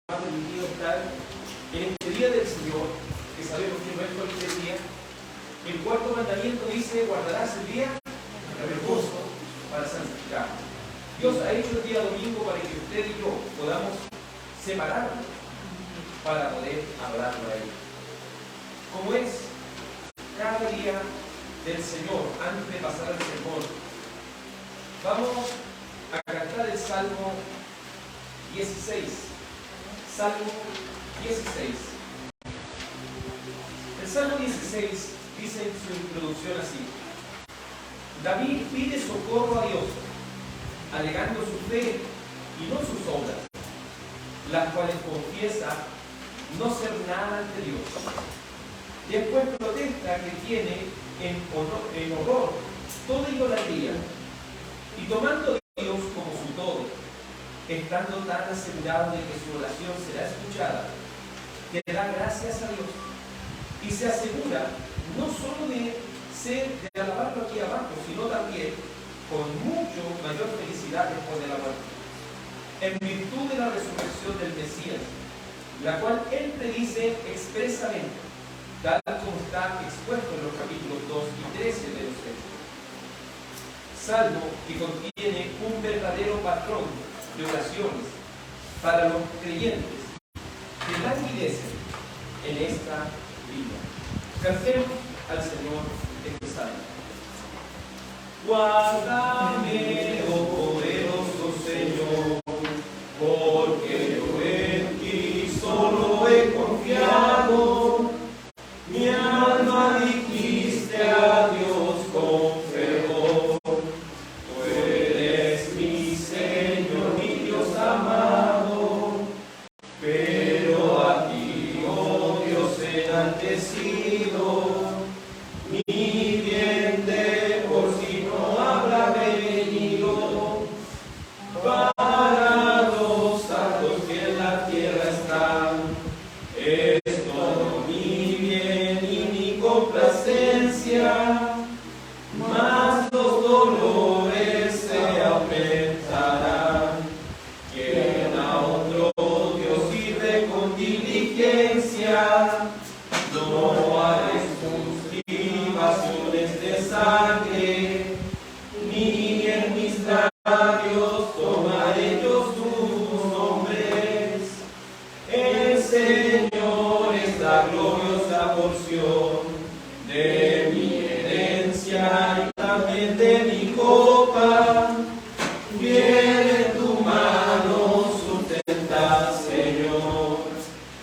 permitido estar en este día del Señor, que sabemos que no es cualquier día. El cuarto mandamiento dice: guardarás el día de reposo para santificarlo. Dios ha hecho el día domingo para que usted y yo podamos separarnos para poder adorarlo a Él. Como es cada día del Señor, antes de pasar al sermón, vamos a cantar el Salmo 16. Salmo 16. El Salmo 16 dice en su introducción así: David pide socorro a Dios, alegando su fe y no sus obras, las cuales confiesa no ser nada ante Dios. Después protesta que tiene en horror toda idolatría, y tomando a Dios como su todo, estando tan asegurado de que su oración será escuchada, que da gracias a Dios y se asegura no solo de alabarlo aquí abajo, sino también con mucho mayor felicidad después de la muerte, en virtud de la resurrección del Mesías, la cual él predice expresamente, tal como está expuesto en los capítulos 2 y 13 de los Hechos. Salmo que contiene un verdadero patrón de oraciones para los creyentes que languidecen en esta vida. Cantemos al Señor este salmo. Guárdame, oh poderoso Señor, porque yo en ti solo he confiado. Mi alma dijiste a Dios con fervor. Tú eres mi Señor, mi Dios amado. Pero a ti, oh Dios, he enaltecido. Mi vientre por si no habrá venido. Para los santos que en la tierra están, es todo mi bien y mi complacencia, mas los dolores se aumentarán. Quien a otro Dios sirve con diligencia, no haré sus libaciones de sangre, ni en mis labios tomaré yo sus nombres. El Señor es la gloriosa porción de mi herencia y también de mi copa. Bien en tu mano sustentas, Señor,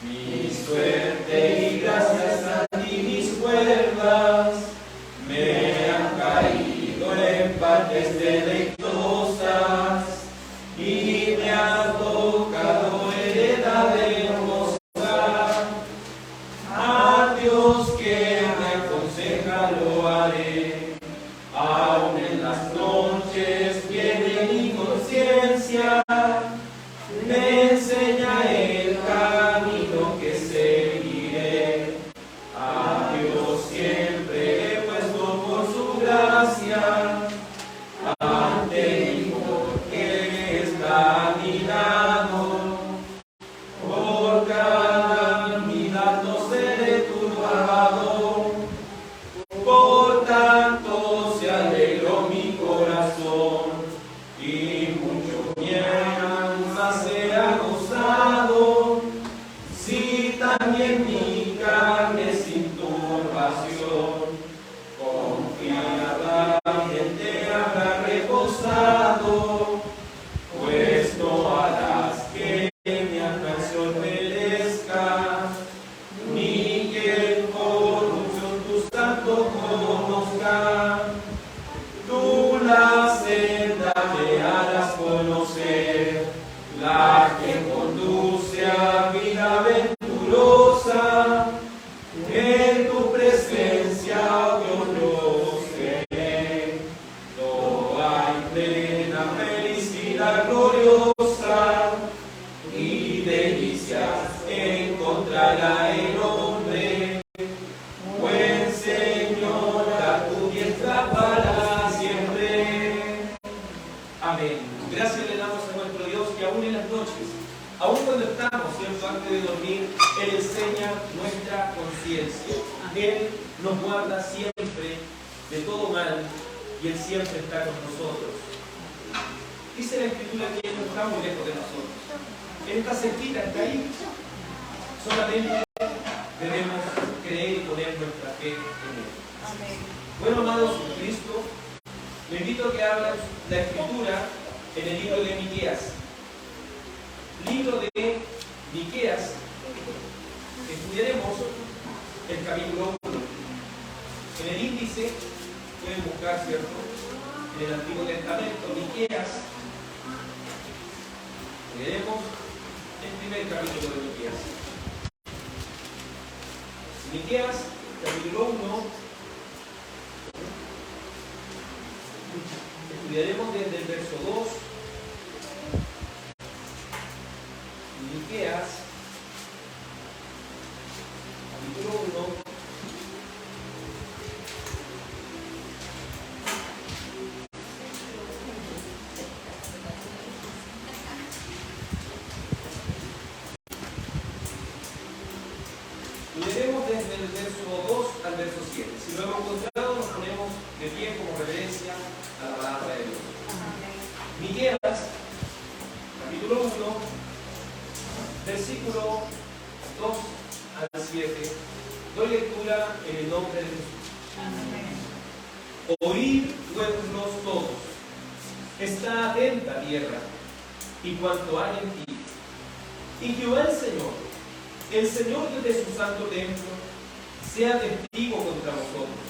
mi suerte, y gracias a ti mis cuerdas me han caído en partes deleitosas, y me ha tocado heredad hermosa. A Dios que me aconseja lo haré, aun en las noches viene mi conciencia, me enseña el camino que seguiré. A Dios siempre he puesto por su gracia, ante el Hijo que está a mi lado. Por cada mirada no seré turbado, por tanto se alegró mi corazón, y mucho mi alma se ha gozado. Si también mi carne sin turbación confiadamente habrá reposado, pues no harás que mi aflicción perezca, ni que en corrupción tu santo conozca. Tú la senda me harás conocer, la que conduce a vida venturosa. En tu presencia, Dios, yo seré. No hay plena felicidad gloriosa, y delicias encontrará el hombre. Buen Señor, a tu diestra para siempre. Amén. Gracias le damos a nuestro Dios, que aún en las noches, aún cuando estamos, ¿cierto?, puede dormir. Él enseña nuestra conciencia. Él nos guarda siempre de todo mal y Él siempre está con nosotros. Dice la Escritura que Él no está muy lejos de nosotros. Él está cerquita, está ahí. Solamente debemos creer y poner nuestra fe en Él. Amén. Bueno, amados en Cristo, le invito a que abran la Escritura en el libro de Miqueas. Libro de Miqueas, estudiaremos el capítulo 1. En el índice, pueden buscar, ¿cierto? En el Antiguo Testamento, Miqueas, leeremos el primer capítulo de Miqueas. Miqueas, capítulo 1, estudiaremos desde el verso 2. Miqueas, capítulo 1. Leeremos desde el verso 2 al verso 7. Si lo hemos encontrado, nos ponemos de pie como reverencia a la palabra de Dios. Miqueas, capítulo 1, versículo 2 al 7. Doy lectura en el nombre de Jesús. Oíd, pueblos todos, está atenta tierra, y cuanto hay en ti. Y Jehová el Señor desde su santo templo, sea testigo contra vosotros.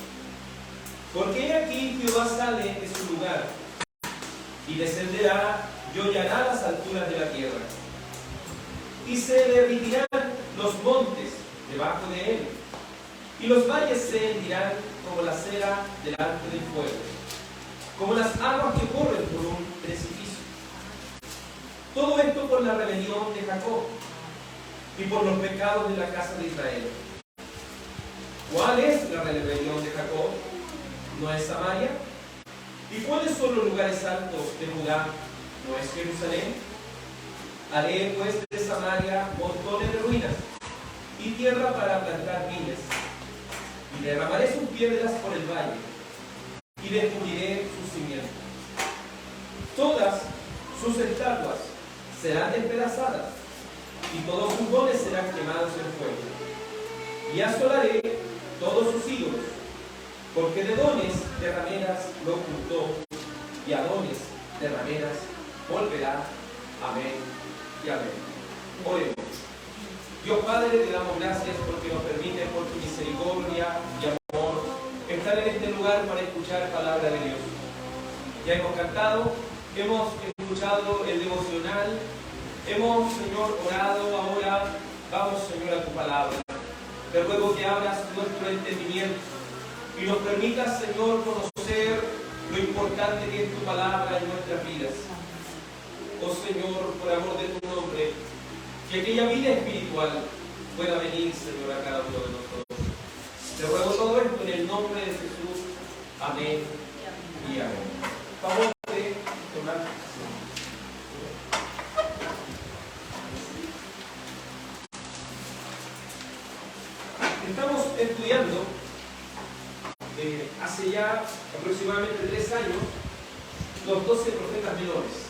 Porque he aquí Jehová sale de su lugar, y descenderá y hollará las alturas de la tierra. Y se derritirán los montes debajo de él, y los valles se hendirán como la cera delante del fuego, como las aguas que corren por un precipicio. Todo esto por la rebelión de Jacob y por los pecados de la casa de Israel. ¿Cuál es la rebelión de Jacob? ¿No es Samaria? ¿Y cuáles son los lugares altos de Judá? ¿No es Jerusalén? Haré pues de Samaria montones de ruinas y tierra para plantar viñas, y derramaré sus piedras por el valle, y descubriré sus cimientos. Todas sus estatuas serán despedazadas, y todos sus dones serán quemados en fuego. Y asolaré todos sus ídolos, porque de dones de rameras lo ocultó, y a dones de rameras volverá. Amén y amén. Oremos. Dios Padre, te damos gracias porque nos permite, por tu misericordia y amor, estar en este lugar para escuchar palabra de Dios. Ya hemos cantado, hemos escuchado el devocional, hemos, Señor, orado. Ahora vamos, Señor, a tu palabra. Te ruego que abras nuestro entendimiento y nos permitas, Señor, conocer lo importante que es tu palabra en nuestras vidas. Oh Señor, por amor de tu nombre, que aquella vida espiritual pueda venir, Señor, a cada uno de nosotros. Te ruego todo esto en el nombre de Jesús. Amén y amén. Por favor de tomar acción. Estamos estudiando hace ya aproximadamente 3 años los 12 profetas menores.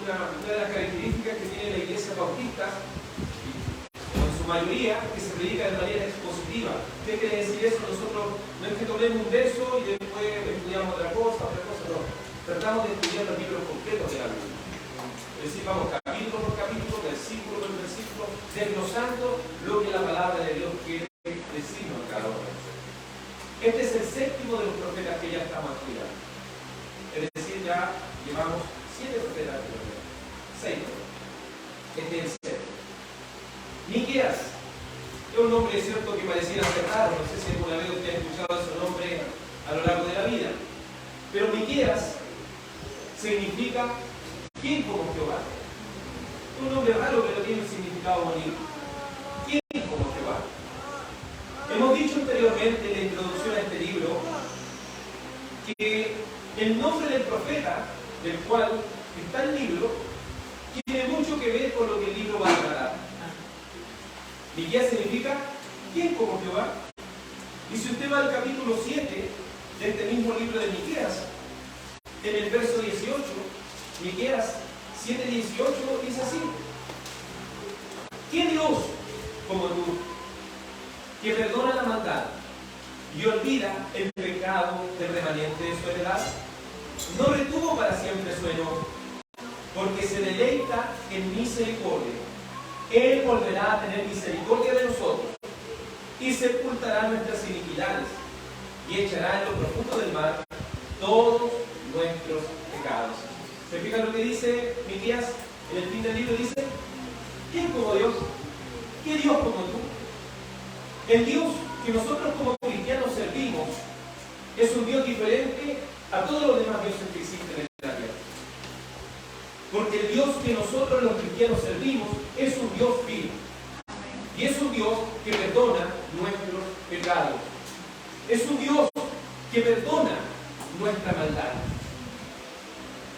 Una de las características que tiene la iglesia bautista, en su mayoría, que se predica de manera expositiva. ¿Qué quiere decir eso? Nosotros no es que tomemos un verso y después estudiamos otra cosa, no. Tratamos de estudiar los libros completos de la Biblia. Es decir, vamos capítulo por capítulo, versículo por versículo, desglosando lo que la palabra de Dios quiere decirnos a cada uno. Este es el séptimo de los profetas que ya estamos estudiando. Es decir, ya llevamos 7 profetas, 6. Este es el séptimo. Miqueas es un nombre, cierto, que pareciera ser raro. No sé si alguna vez usted ha escuchado ese nombre a lo largo de la vida. Pero Miqueas significa ¿quién como Jehová? Es un nombre raro, pero tiene un significado bonito. ¿Quién como Jehová? Hemos dicho anteriormente en la introducción a este libro que el nombre del profeta del cual está el libro tiene mucho que ver con lo que el libro va a tratar. Miqueas significa ¿quién como Jehová? Y si usted va al capítulo 7 de este mismo libro de Miqueas, en el verso 18, Miqueas 7:18 dice así: ¿qué Dios como tú, que perdona la maldad y olvida el pecado del remanente de su heredad? No retuvo para siempre su enojo, porque se deleita en misericordia. Él volverá a tener misericordia de nosotros y sepultará nuestras iniquidades y echará en lo profundo del mar todos nuestros pecados. ¿Se fijan lo que dice Miqueas en el fin del libro? Dice: ¿quién como Dios? ¿Qué Dios como tú? El Dios que nosotros como cristianos servimos es un Dios diferente a todos los demás dioses que existen en la tierra. Porque el Dios que nosotros los cristianos servimos es un Dios vivo. Y es un Dios que perdona nuestros pecados. Es un Dios que perdona nuestra maldad.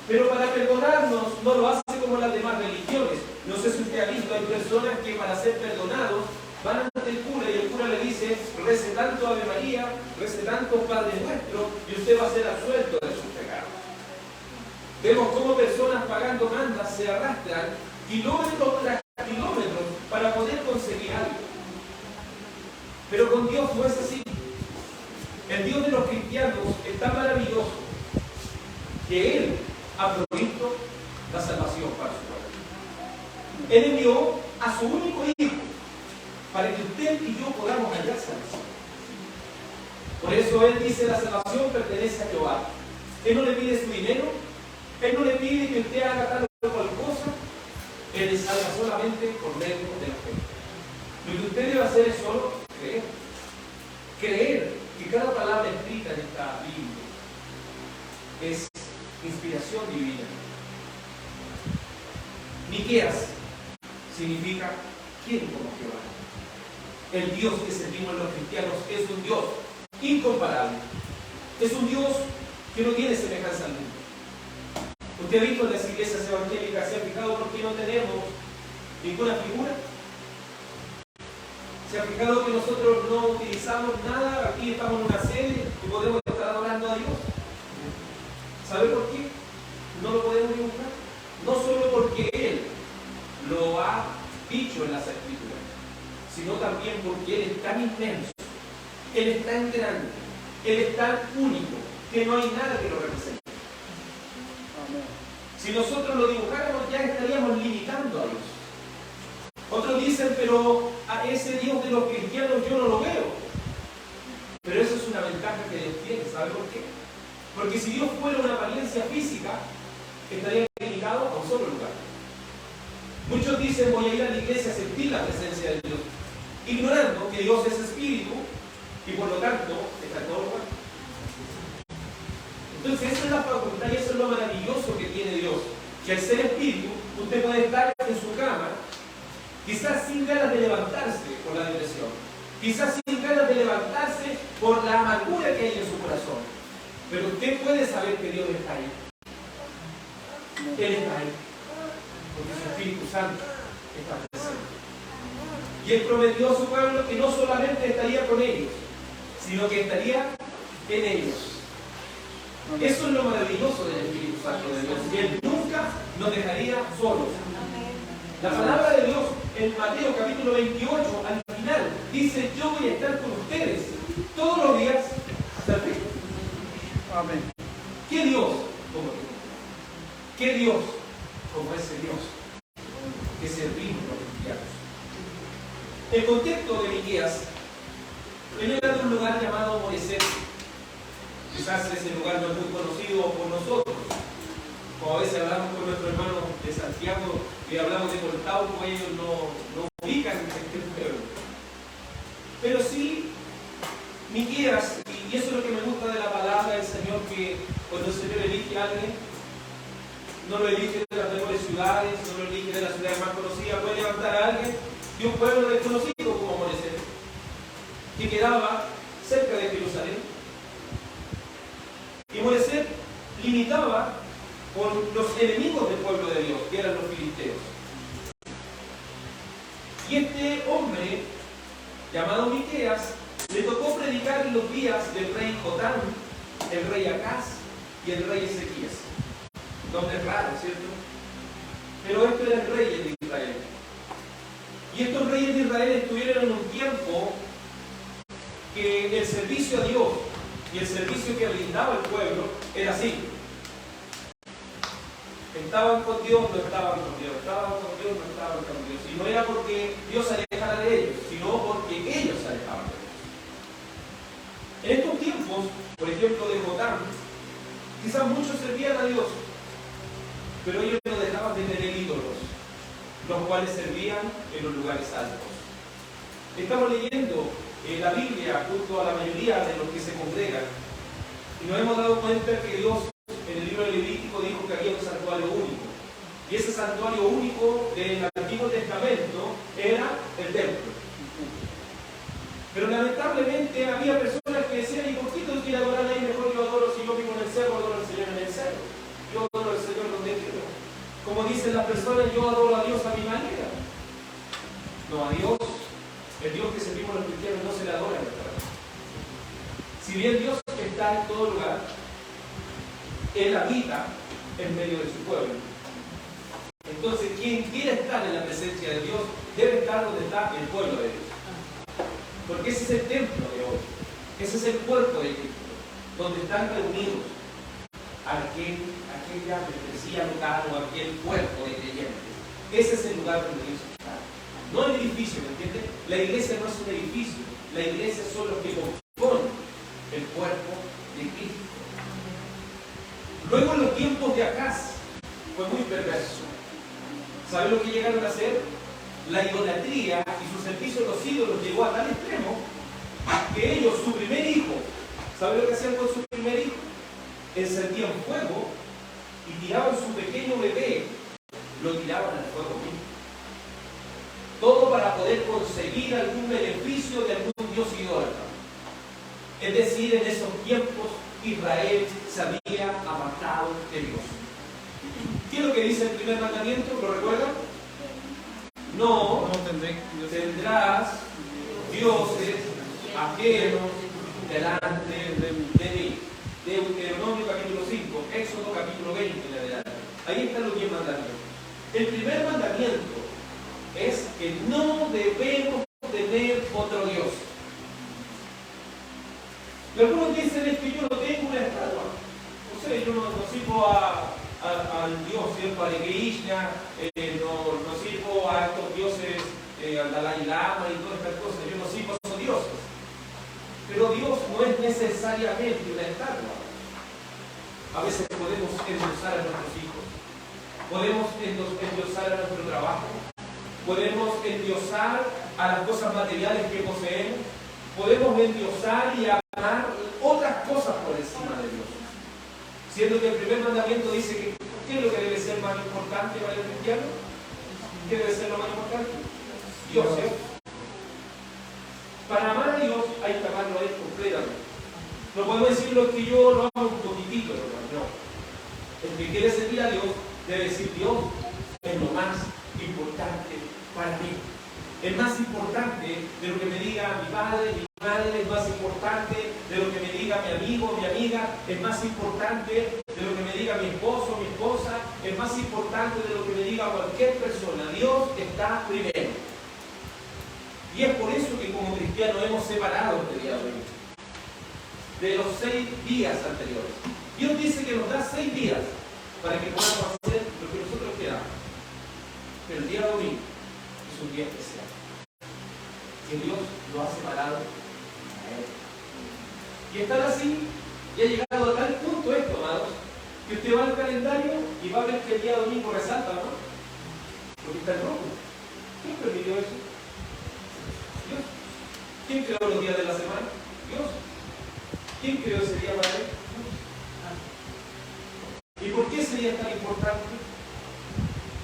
Pero para perdonarnos no lo hace como las demás religiones. No sé si usted ha visto, hay personas que para ser perdonados van ante el cura y el cura le dice: rece tanto Ave María, rece tanto Padre Nuestro y usted va a ser absuelto de sus pecados. Vemos cómo personas pagando mandas se arrastran kilómetros tras kilómetros para poder conseguir algo. Pero con Dios no es así. El Dios de los cristianos es tan maravilloso que Él ha provisto la salvación para su pueblo. Él envió a su único Hijo para que usted y yo podamos hallar salvación. Por eso Él dice: la salvación pertenece a Jehová. Él no le pide su dinero, Él no le pide que usted haga tal o cual cosa. Él le salva solamente por medio de la fe. Lo que usted debe hacer es solo creer. Creer que cada palabra escrita en esta Biblia es inspiración divina. Miqueas significa ¿quién como Jehová? El Dios que servimos los cristianos es un Dios incomparable. Es un Dios que no tiene semejanza alguna. Usted ha visto en las iglesias evangélicas, ¿se ha fijado por qué no tenemos ninguna figura? ¿Se ha fijado que nosotros no utilizamos nada? Aquí estamos en una sede y podemos estar adorando a Dios. ¿Sabe por qué? No lo podemos dibujar. No solo porque Él lo ha dicho en las Escrituras, sino también porque Él es tan inmenso, Él es tan grande, Él es tan único, que no hay nada que lo represente. Si nosotros lo dibujáramos, ya estaríamos limitando a Dios. Otros dicen: pero a ese Dios de los cristianos yo no lo veo. Pero eso es una ventaja que Dios tiene. ¿Sabe por qué? Porque si Dios fuera una apariencia física, estaría limitado a un solo lugar. Muchos dicen: voy a ir a la iglesia a sentir la presencia de Dios, ignorando que Dios es espíritu y por lo tanto está en todo lugar. Entonces esa es la facultad y eso es lo maravilloso que tiene Dios, que al ser espíritu usted puede estar en su cama, quizás sin ganas de levantarse por la depresión, quizás sin ganas de levantarse por la amargura que hay en su corazón, pero usted puede saber que Dios está ahí. Él está ahí, porque su Espíritu Santo está presente. Y Él prometió a su pueblo que no solamente estaría con ellos, sino que estaría en ellos. Eso es lo maravilloso del Espíritu Santo de Dios. Y Él nunca nos dejaría solos. La palabra de Dios en Mateo capítulo 28, al final, dice: yo voy a estar con ustedes todos los días hasta el fin. Amén. ¿Qué Dios como tú? ¿Qué Dios como ese Dios que servimos los cristianos? El contexto de Miqueas, él era de un lugar llamado Moreset. Quizás ese lugar no es muy conocido por nosotros. Como a veces hablamos con nuestro hermano de Santiago y hablamos de Coltauco, ellos no ubican este pueblo. Pero sí, Miqueas, y eso es lo que me gusta de la palabra del Señor, que cuando el Señor elige a alguien, no lo elige de las mejores ciudades, no lo elige de las ciudades más conocidas, puede levantar a alguien de un pueblo desconocido como Moreset, que quedaba cerca de Jerusalén. Y Moreset limitaba con los enemigos del pueblo de Dios, que eran los filisteos. Y este hombre, llamado Miqueas, le tocó predicar en los días del rey Jotam, el rey Acaz y el rey Ezequías. Nombres raros, ¿cierto? Pero estos eran reyes de Israel. Y estos reyes de Israel estuvieron en un tiempo que el servicio a Dios y el servicio que brindaba el pueblo era así. Estaban con Dios, no estaban con Dios, estaban con Dios, no estaban con Dios. Y no era porque Dios se alejara de ellos, sino porque ellos se alejaban de Dios. En estos tiempos, por ejemplo de Jotam, quizás muchos servían a Dios, pero ellos no dejaban de tener ídolos, los cuales servían en los lugares altos. Estamos leyendo la Biblia junto a la mayoría de los que se congregan y nos hemos dado cuenta que Dios en el libro de Levítico dijo que había un santuario único, y ese santuario único del Antiguo Testamento era el templo. Pero lamentablemente había personas que decían: ¿y por qué tú quieres adorar ahí? Mejor yo adoro, si yo vivo en el cerro, adoro al Señor en el cerro, yo adoro al Señor donde quiero. Como dicen las personas, yo adoro a Dios a mi manera. No, a Dios, el Dios que servimos los cristianos, no se le adora en nuestra vida. Si bien Dios está en todo lugar, Él habita en medio de su pueblo. Entonces, quien quiera estar en la presencia de Dios, debe estar donde está el pueblo de Dios. Porque ese es el templo de hoy. Ese es el cuerpo de Cristo, donde están reunidos aquella membresía local o aquel cuerpo de creyentes. Ese es el lugar donde Dios está. No el edificio, ¿me entiendes? La iglesia no es un edificio. La iglesia son los que componen el cuerpo de Cristo. Luego en los tiempos de Acaz fue muy perverso. ¿Saben lo que llegaron a hacer? La idolatría y su servicio a los ídolos llegó a tal extremo que ellos, su primer hijo, ¿saben lo que hacían con su primer hijo? Encendían fuego y tiraban su pequeño bebé, lo tiraban al fuego mismo. Todo para poder conseguir algún beneficio de algún dios idólatra. Es decir, en esos tiempos Israel se había apartado de Dios. ¿Qué es lo que dice el primer mandamiento? ¿Lo recuerdan? No tendrás dioses ajenos delante de mí. Deuteronomio capítulo 5, Éxodo capítulo 20 en adelante. Ahí están los 10 mandamientos. El primer mandamiento es que no debemos tener otro Dios. Y algunos dicen: es que yo no tengo una estatua. No sé, yo no sirvo al Dios, ¿cierto? A Krishna, no sirvo a estos dioses, al Dalai Lama y todas estas cosas. Yo no sirvo a esos dioses. Pero Dios no es necesariamente una estatua. A veces podemos endiosar a nuestros hijos, podemos endiosar a nuestro trabajo, podemos endiosar a las cosas materiales que poseemos, podemos endiosar y amar otras cosas por encima de Dios. Siendo que el primer mandamiento dice que ¿qué es lo que debe ser más importante para el cristiano? ¿Qué debe ser lo más importante? Dios, ¿cierto? Para amar a Dios hay que amarlo a Él completamente. No podemos decir lo que yo lo amo un poquitito, no. El que quiere servir a Dios debe decir: Dios es lo más importante para mí. Es más importante de lo que me diga mi padre, mi madre, es más importante de lo que me diga mi amigo, mi amiga, es más importante de lo que me diga mi esposo, mi esposa, es más importante de lo que me diga cualquier persona. Dios está primero. Y es por eso que como cristianos hemos separado este día de hoy de los 6 días anteriores. Dios dice que nos da 6 días para que podamos hacer lo que nosotros queramos. Pero el día de hoy es un día especial, que Dios lo ha separado a Él. Y estar así, y ha llegado a tal punto esto, amados, que usted va al calendario y va a ver que el día domingo resalta, ¿no? Porque está en rojo. ¿Quién permitió eso? Dios. ¿Quién creó los días de la semana? Dios. ¿Quién creó ese día para Él? ¿Y por qué ese día es tan importante?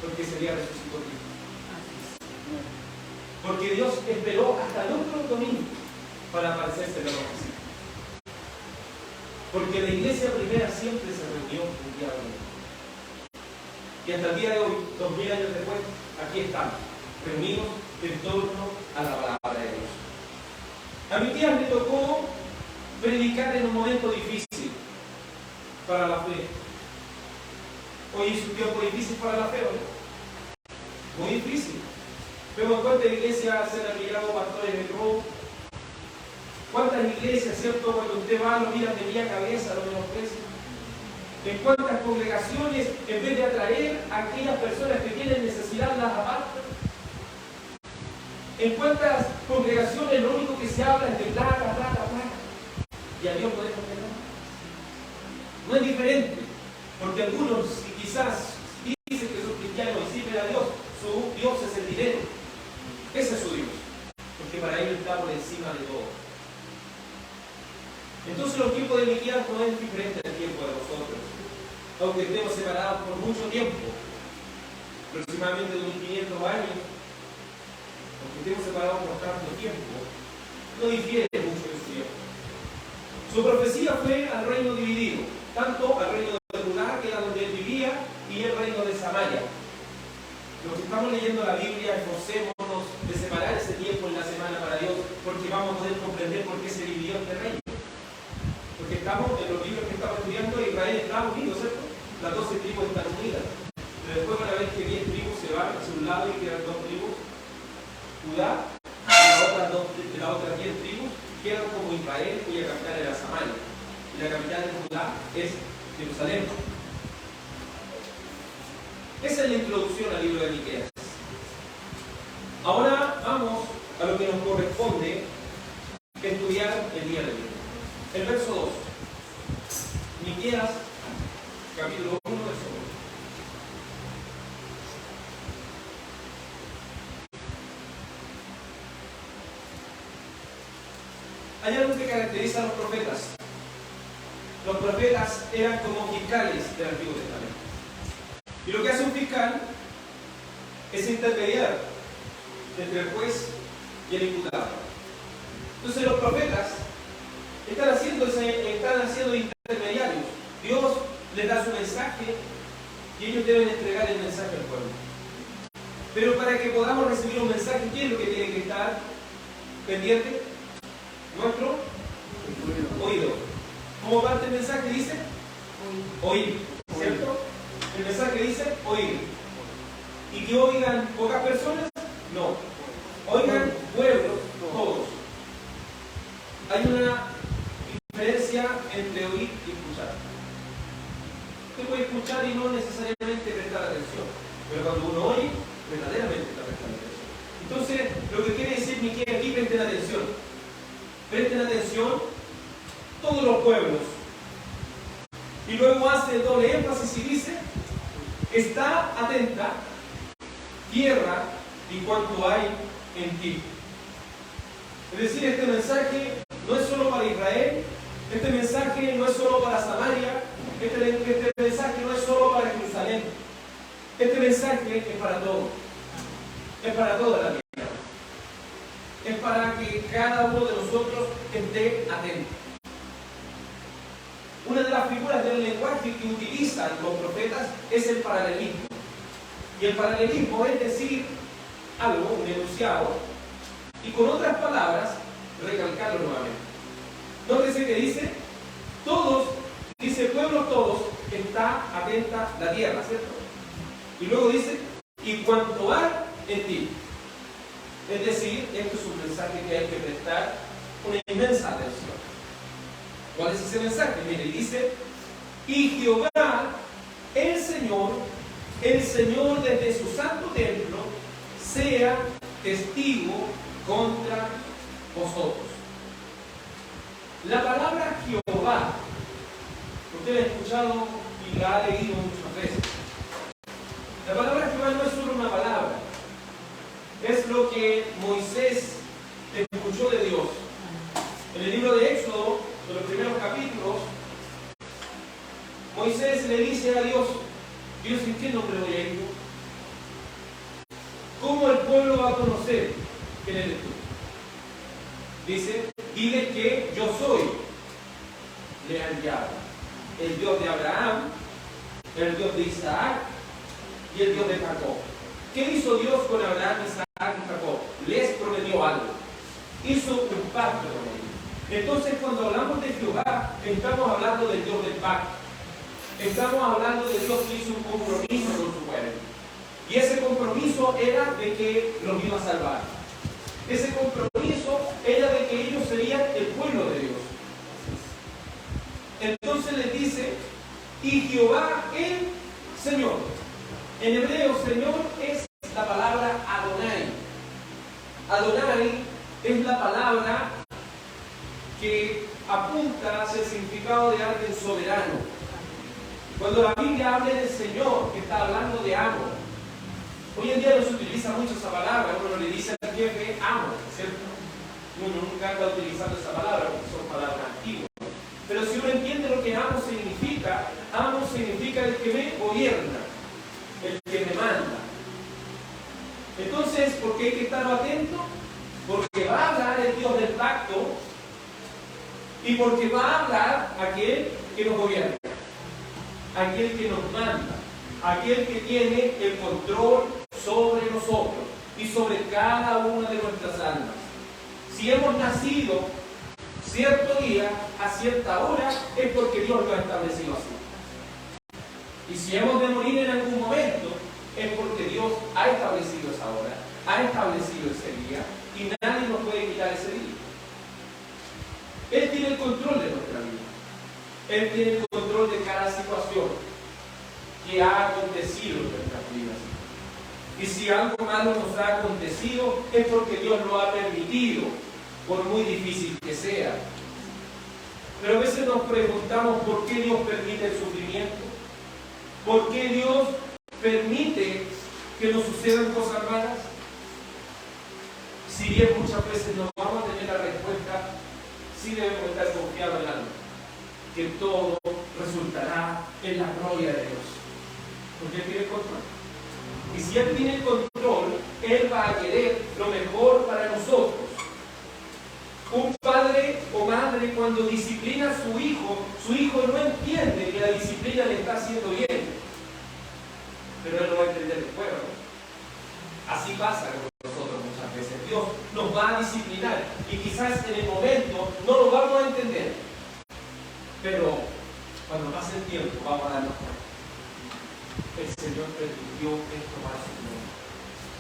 Porque ese día resucitó Cristo. Porque Dios esperó hasta el otro domingo para aparecerse en la noche. Porque la iglesia primera siempre se reunió el día domingo. Y hasta el día de hoy, 2000 años después, aquí estamos, reunidos en torno a la palabra de Dios. A mi tía le tocó predicar en un momento difícil para la fe. Hoy es un tiempo difícil para la fe, ¿no? Muy difícil. Vemos cuántas iglesias se han aplicado pastores de robo. ¿Cuántas iglesias, cierto? Cuando usted va, lo miran de pie a cabeza, lo menosprecian. En cuántas congregaciones, en vez de atraer a aquellas personas que tienen necesidad, las apartan. En cuántas congregaciones lo único que se habla es de plata, plata, plata. Y a Dios podemos negar. No es diferente, porque algunos, si quizás dicen que son cristianos y sirven a Dios, su Dios es el dinero. Ese es su Dios, porque para ellos está por encima de todo. Entonces los tiempos de Miqueas no es diferente al tiempo de nosotros, aunque estemos separados por mucho tiempo, aproximadamente 1500 años, aunque estemos separados por tanto tiempo, no difiere mucho de su tiempo. Su profecía fue al reino dividido, tanto al reino de Judá, que era donde él vivía, y el reino de Samaria. Los que estamos leyendo la Biblia, esforcémonos de separar ese tiempo en la semana para Dios, porque vamos a poder comprender por qué se dividió este reino. Porque estamos en los libros que estamos estudiando, Israel está unido, ¿cierto? Las 12 tribus están unidas. Pero después van a ver que 10 tribus se van hacia un lado y quedan 2 tribus, Judá, y las otras 10 tribus quedan como Israel, cuya capital era Samaria. Y la capital de Judá es Jerusalén. Esa es la introducción al libro de Miqueas. Ahora vamos a lo que nos corresponde estudiar el día de hoy. El verso 2. Miqueas, capítulo 1, verso 1. Hay algo que caracteriza a los profetas. Los profetas eran como fiscales del Antiguo Testamento. Y lo que hace un fiscal es intermediar entre el juez y el imputado. Entonces los profetas están haciendo intermediarios. Dios les da su mensaje y ellos deben entregar el mensaje al pueblo. Pero para que podamos recibir un mensaje, ¿qué es lo que tiene que estar pendiente? Nuestro oído. ¿Cómo parte el mensaje? Dice oír, ¿cierto? El mensaje dice oír. ¿Y que oigan pocas personas? No. Oigan pueblos, todos. Hay una diferencia entre oír y escuchar. Usted puede escuchar y no necesariamente prestar atención, pero cuando uno oye, verdaderamente está prestando atención. Entonces, lo que quiere decir Miqueas aquí, presten atención. Presten atención todos los pueblos. Y luego hace doble énfasis y dice: está atenta tierra y cuanto hay en ti. Es decir, este mensaje no es solo para Israel, este mensaje no es solo para Samaria, este mensaje no es solo para Jerusalén. Este mensaje es para todos. Es para toda la tierra. Es para que cada uno de nosotros esté atento. Una de las figuras del lenguaje que utilizan los profetas es el paralelismo. Y el paralelismo es decir algo, un enunciado, y con otras palabras recalcarlo nuevamente. Nótese que dice, todos, dice pueblos todos, está atenta la tierra, ¿cierto? Y luego dice, y cuanto hay en ti. Es decir, esto es un mensaje que hay que prestar una inmensa atención. ¿Cuál es ese mensaje? Mire, dice, y Jehová, el Señor desde su santo templo, sea testigo contra vosotros. La palabra Jehová, usted la ha escuchado y la ha leído muchas veces. La palabra Jehová no es solo una palabra, es lo que Moisés escuchó de Dios. En el libro de Éxodo, en los primeros capítulos, Moisés le dice a Dios, Dios, ¿en qué nombre voy a ir? ¿Cómo el pueblo va a conocer quién eres tú? Dice, dile que yo soy, le ha enviado, el Dios de Abraham, el Dios de Isaac y el Dios de Jacob. ¿Qué hizo Dios con Abraham, Isaac y Jacob? hizo un pacto con ellos. Entonces, cuando hablamos de Jehová, estamos hablando del Dios del pacto. Estamos hablando de Dios que hizo un compromiso con su pueblo. Y ese compromiso era de que los iba a salvar. Ese compromiso era de que ellos serían el pueblo de Dios. Entonces les dice, y Jehová el Señor. En hebreo, Señor es la palabra Adonai. Adonai es la palabra que apunta hacia el significado de alguien soberano. Cuando la Biblia habla del Señor, que está hablando de amo. Hoy en día no se utiliza mucho esa palabra, uno le dice al jefe amo, ¿cierto? Uno nunca anda utilizando esa palabra porque son palabras antiguas. Pero si uno entiende lo que amo significa el que me gobierna, el que me manda. Entonces, ¿por qué hay que estar atento? Porque va a hablar el Dios del pacto y porque va a hablar aquel que nos gobierna, aquel que nos manda, aquel que tiene el control sobre nosotros y sobre cada una de nuestras almas. Si hemos nacido cierto día, a cierta hora, es porque Dios lo ha establecido así. Y si hemos de morir en algún momento, es porque Dios ha establecido esa hora, ha establecido ese día, y nadie nos puede quitar ese día. Él tiene el control de nuestra vida. Él tiene el control de cada situación que ha acontecido en nuestras vidas. Y si algo malo nos ha acontecido, es porque Dios lo ha permitido, por muy difícil que sea. Pero a veces nos preguntamos por qué Dios permite el sufrimiento, por qué Dios permite que nos sucedan cosas malas. Si bien muchas veces no vamos a tener la respuesta, sí debemos estar confiados en algo, que todo resultará en la gloria de Dios, porque Él tiene el control. Y si Él tiene el control, Él va a querer lo mejor para nosotros. Un padre o madre cuando disciplina a su hijo no entiende que la disciplina le está haciendo bien, pero él lo va a entender después, ¿no? Así pasa con nosotros muchas veces. Dios nos va a disciplinar y quizás en el momento no lo vamos a entender, pero cuando pase el tiempo vamos a darnos cuenta. El Señor permitió esto para su gloria.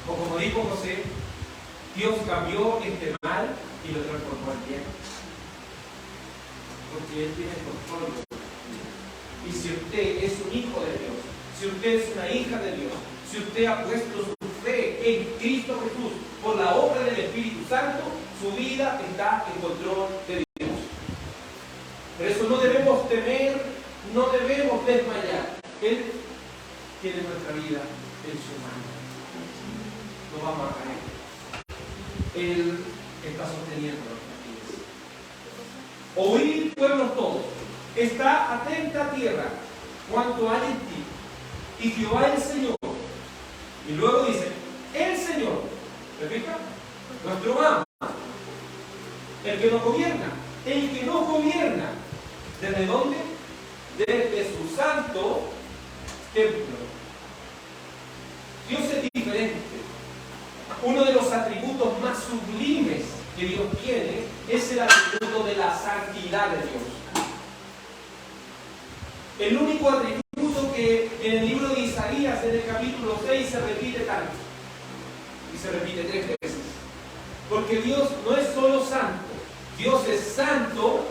O como dijo José, Dios cambió este mal y lo transformó en bien. Porque Él tiene control de todo. Y si usted es un hijo de Dios, si usted es una hija de Dios, si usted ha puesto su fe en Cristo Jesús por la obra del Espíritu Santo, su vida está en control de Dios. Por eso no debemos temer, no debemos desmayar. Él tiene nuestra vida en su mano. No vamos a caer. Él está sosteniendo nuestras vidas. Oíd, pueblos todos, está atenta tierra cuanto hay en ti, y Jehová el Señor. Y luego dice, el Señor, ¿me fija? Nuestro amo, el que nos gobierna, el que nos gobierna. ¿Desde dónde? Desde su santo templo. Dios es diferente. Uno de los atributos más sublimes que Dios tiene es el atributo de la santidad de Dios. El único atributo que en el libro de Isaías, en el capítulo 6, se repite tanto. Y se repite 3 veces. Porque Dios no es solo santo. Dios es santo,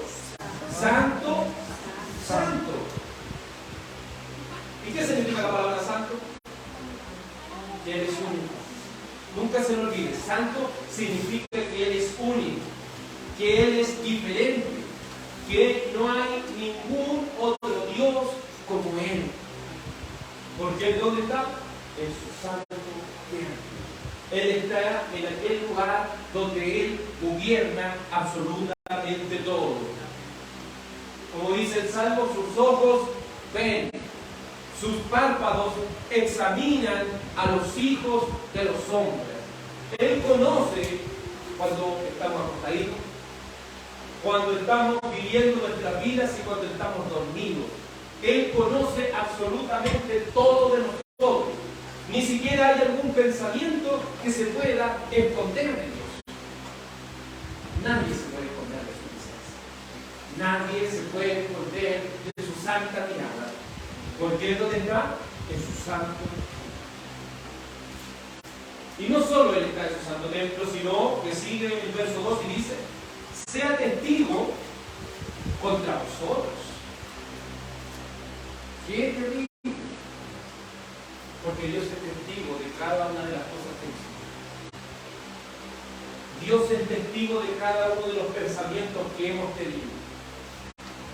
santo, santo. ¿Y qué significa la palabra santo? Que Él es único. Nunca se lo olvide. Santo significa que Él es único, que Él es diferente, que no hay ningún otro Dios como Él. Porque Él, ¿dónde está? En su santo templo. Él está en aquel lugar donde Él gobierna absolutamente todo. Como dice el Salmo, sus ojos ven, sus párpados examinan a los hijos de los hombres. Él conoce cuando estamos acostaditos, cuando estamos viviendo nuestras vidas y cuando estamos dormidos. Él conoce absolutamente todo de nosotros. Ni siquiera hay algún pensamiento que se pueda esconder de Dios. Nadie se puede esconder de su presencia. Nadie se puede esconder de su santa mirada. Porque Él ¿dónde está? En su santo. Y no solo Él está en su santo templo, sino que sigue el verso 2 y dice: sea testigo contra vosotros. ¡Qué terrible! Porque Dios es testigo de cada una de las cosas que hicimos. Dios es testigo de cada uno de los pensamientos que hemos tenido.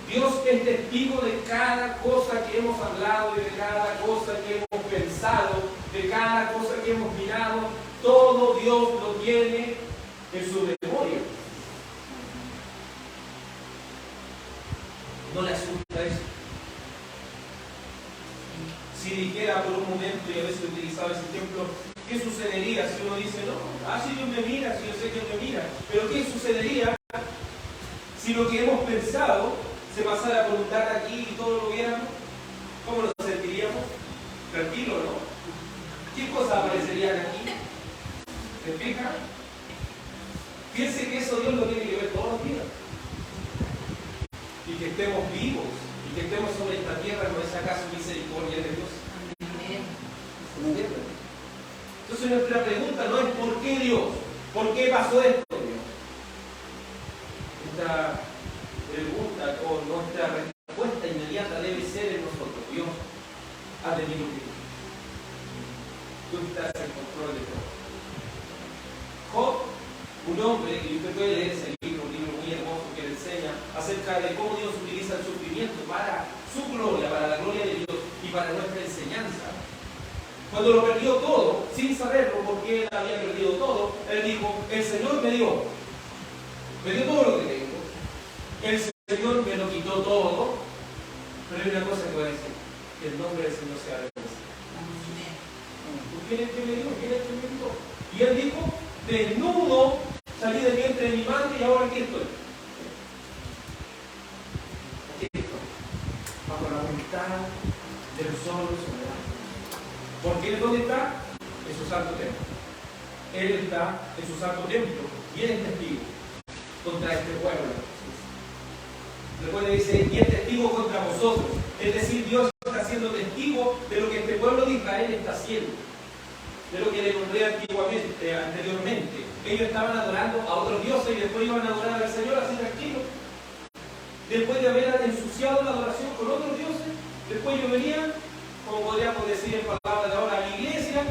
Dios es testigo de cada cosa que hemos hablado y de cada cosa que hemos pensado, de cada cosa que hemos mirado. Todo Dios lo tiene en su memoria. ¿No le asusta eso? Si dijera por un momento, y a veces utilizaba ese ejemplo, ¿qué sucedería si uno dice, no, si Dios me mira, si yo sé que Dios me mira? Pero ¿qué sucedería si lo que hemos pensado se pasara por un dar aquí y todo lo viéramos? ¿Cómo nos sentiríamos? Tranquilo, ¿no? ¿Qué cosas aparecerían aquí? ¿Te fijas? Piense que eso Dios lo tiene que ver todos los días. Y que estemos vivos y que estemos sobre esta tierra, ¿no es acaso misericordia de Dios? Entonces nuestra pregunta no es ¿por qué Dios? ¿Por qué pasó esto, Dios? Nuestra pregunta o nuestra respuesta inmediata debe ser en nosotros: Dios ha tenido que ir. Tú estás en control de todo. Job, un hombre, y usted puede leer ese libro, un libro muy hermoso que le enseña acerca de cómo Dios utiliza el sufrimiento para su gloria, para la gloria de Dios y para nuestra enseñanza. Cuando lo perdió todo, sin saberlo porque él había perdido todo, él dijo: el Señor me dio todo lo que tengo, el Señor me lo quitó todo, pero hay una cosa que voy a decir: que el nombre del Señor sea bendecido. ¿Quién es el que me dio? ¿Quién es el que me dio? Y él dijo: desnudo salí del vientre de mi madre y ahora aquí estoy. Aquí estoy, bajo la voluntad del solo soberano. Porque Él ¿dónde está? En su santo templo. Él está en su santo templo y Él es testigo contra este pueblo. Después le dice: y es testigo contra vosotros. Es decir, Dios está siendo testigo de lo que este pueblo de Israel está haciendo, de lo que le nombré anteriormente. Ellos estaban adorando a otros dioses y después iban a adorar al Señor así tranquilo. Después de haber ensuciado la adoración con otros dioses, después ellos venían, como podríamos decir en palabras de ahora, a la iglesia: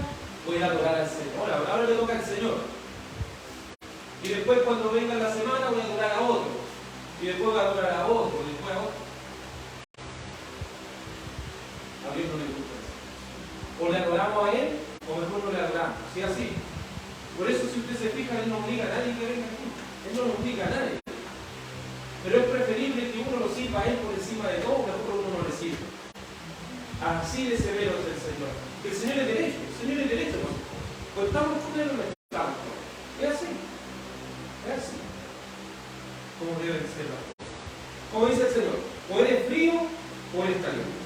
voy a adorar al Señor, ahora le toca al Señor. Y después cuando venga la semana voy a adorar a otro. Y después voy a adorar a otro, y después a otro. A Dios no le gusta eso. O le adoramos a Él, o mejor no le adoramos. ¿Sí así? Por eso, si usted se fija, Él no obliga a nadie que venga aquí. Él no obliga a nadie. Pero es preferible que uno lo sirva a Él por encima de todo, mejor uno no le sirva. Así de severo es el Señor. El Señor es derecho, el Señor es derecho. Pues estamos con Él o no estamos. Es así. Es así. Como deben ser las cosas. Como dice el Señor: o eres frío o eres caliente.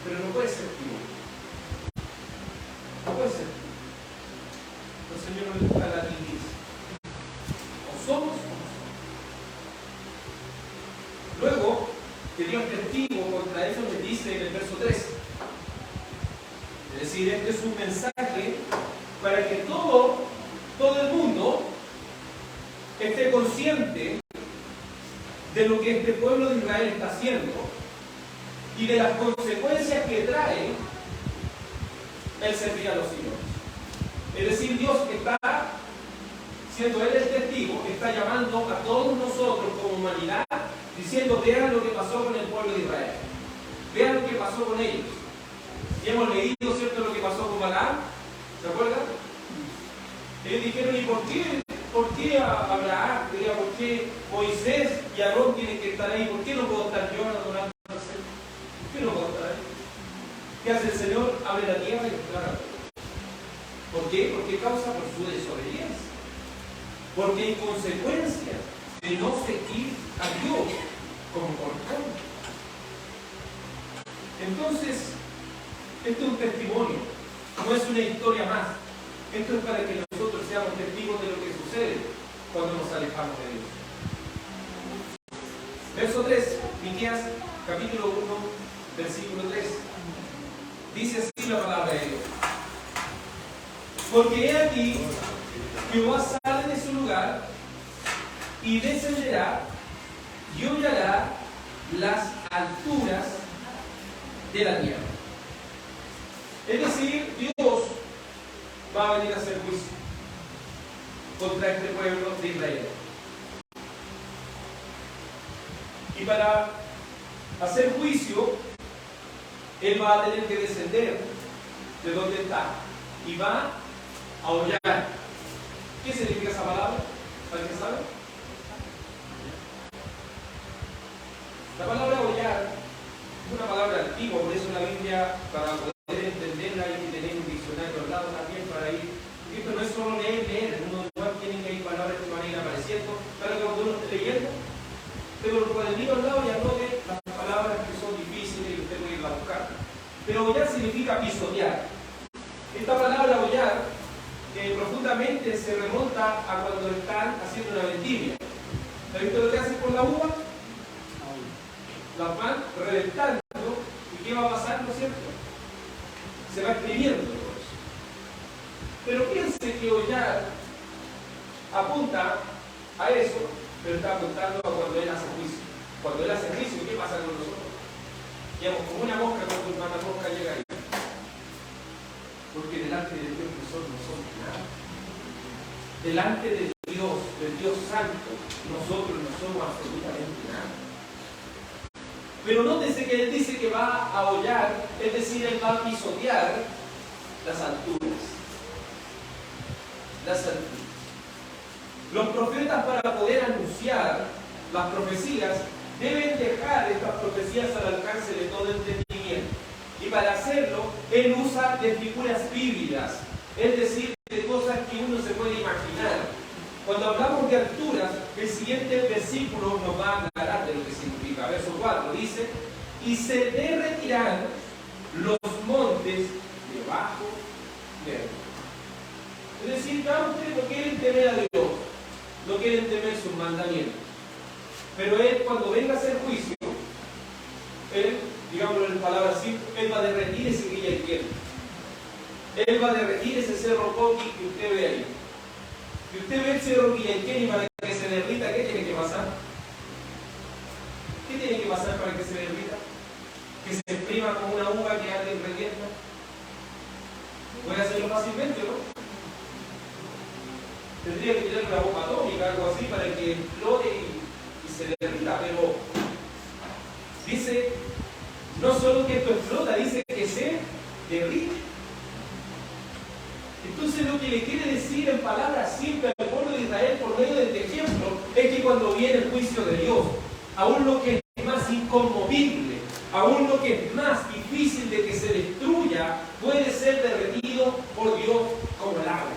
Pero no puede ser frío. No puede ser frío. El Señor no le gusta la timidez. O somos o no somos. Luego, que Dios es testigo contra eso, le dice en el verso 13. Es decir, este es un mensaje para que todo el mundo esté consciente de lo que este pueblo de Israel está haciendo y de las consecuencias que trae el servir a los ídolos. Es decir, Dios está, siendo Él el testigo, está llamando a todos nosotros como humanidad, diciendo: vean lo que pasó con el pueblo de Israel, vean lo que pasó con ellos. Y hemos leído, ¿cierto?, lo que pasó con Balaam. ¿Se acuerdan? Ellos dijeron: ¿y por qué Abraham, por qué Moisés y Aarón tienen que estar ahí? ¿Por qué no puedo estar yo adorando al Señor? ¿Por qué no puedo estar ahí? ¿Qué hace el Señor? Abre la tierra y declara. ¿Por qué? ¿Por qué causa? Por su desobediencia. Porque hay consecuencias de no seguir a Dios como corresponde. Entonces, esto es un testimonio, no es una historia más. Esto es para que nosotros seamos testigos de lo que sucede cuando nos alejamos de Dios. Verso 3, Miqueas capítulo 1, versículo 3. Dice así la palabra de Dios. Porque he aquí, Jehová sale de su lugar y descenderá y hollará las alturas de la tierra. Es decir, Dios va a venir a hacer juicio contra este pueblo de Israel. Y para hacer juicio, Él va a tener que descender de donde está y va a hollar. ¿Qué significa esa palabra? ¿Alguien sabe? La palabra hollar es una palabra antigua, por eso la Biblia, para poder entenderla, hay que tener un diccionario al lado también para ir. Esto no es solo leer, uno igual tiene que ir palabras que van a ir apareciendo, para que cuando uno esté leyendo, pero los cuadernitos al lado y anote las palabras que son difíciles y usted puede irlas a buscar. Pero hollar significa pisotear. Esta palabra hollar profundamente se remonta a cuando están haciendo una vendimia. ¿Has visto lo que hacen con la uva? Las van reventando. ¿Y qué va a pasar, no es cierto? Se va escribiendo todo eso. Pero piense que hollar apunta a eso, pero está apuntando a cuando Él hace juicio. Cuando Él hace juicio, ¿qué pasa con nosotros? Digamos, como una mosca cuando una mosca llega ahí. Porque delante de Dios nosotros no somos nada. Delante del Dios Santo, nosotros no somos absolutamente nada. Pero nótese que Él dice que va a hollar, es decir, Él va a pisotear las alturas. Las alturas. Los profetas, para poder anunciar las profecías, deben dejar estas profecías al alcance de todo entendimiento. Y para hacerlo, Él usa de figuras vívidas, es decir, de cosas que uno se puede imaginar. Cuando hablamos de alturas, el siguiente versículo nos va a aclarar de lo que significa. Verso 4 dice: y se derretirán los montes debajo de él. Es decir, cada ustedes no quieren temer a Dios, no quieren temer sus mandamientos. Pero Él, cuando venga a hacer juicio, Él, digámoslo en palabras simples, Él va a derretir ese Villa Izquierda. Él va a derretir ese cerro Coqui que usted ve ahí. Si usted ve el cerro Guillenquén y para que se derrita, ¿qué tiene que pasar? ¿Qué tiene que pasar para que se derrita? ¿Que se exprima como una uva que arde y revienta? Puede hacerlo fácilmente, ¿no? Tendría que tirar una bomba atómica, algo así, para que explote y se derrita, pero dice, no solo que esto explota, dice que se derrite. Entonces lo que le quiere decir en palabras simples al pueblo de Israel por medio de este ejemplo es que cuando viene el juicio de Dios, aún lo que es más inconmovible, aún lo que es más difícil de que se destruya, puede ser derretido por Dios como el agua.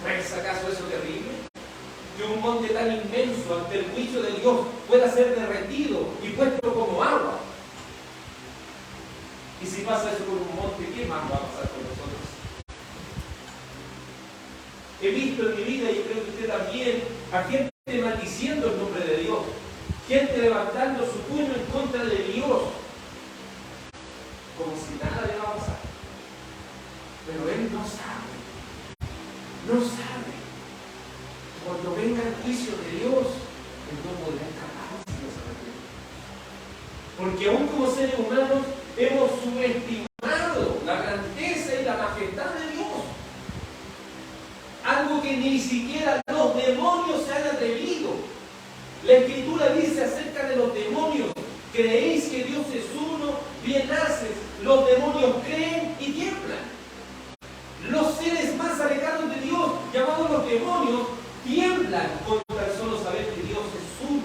¿No es acaso eso terrible? Que un monte tan inmenso ante el juicio de Dios pueda ser derretido y puesto como agua. Y si pasa eso con un monte, ¿qué más va a pasar con nosotros? He visto en mi vida, y creo que usted también, a gente maldiciendo el nombre de Dios, gente levantando su puño en contra de Dios, como si nada le va a pasar. Pero Él no sabe. No sabe. Cuando venga el juicio de Dios, Él no podrá escapar si no sabe qué. Porque aún como seres humanos hemos subestimado la grandeza y la majestad de Dios. Algo que ni siquiera los demonios se han atrevido. La Escritura dice acerca de los demonios: creéis que Dios es uno, bien haces. Los demonios creen y tiemblan. Los seres más alejados de Dios, llamados los demonios, tiemblan con tan solo saber que Dios es uno.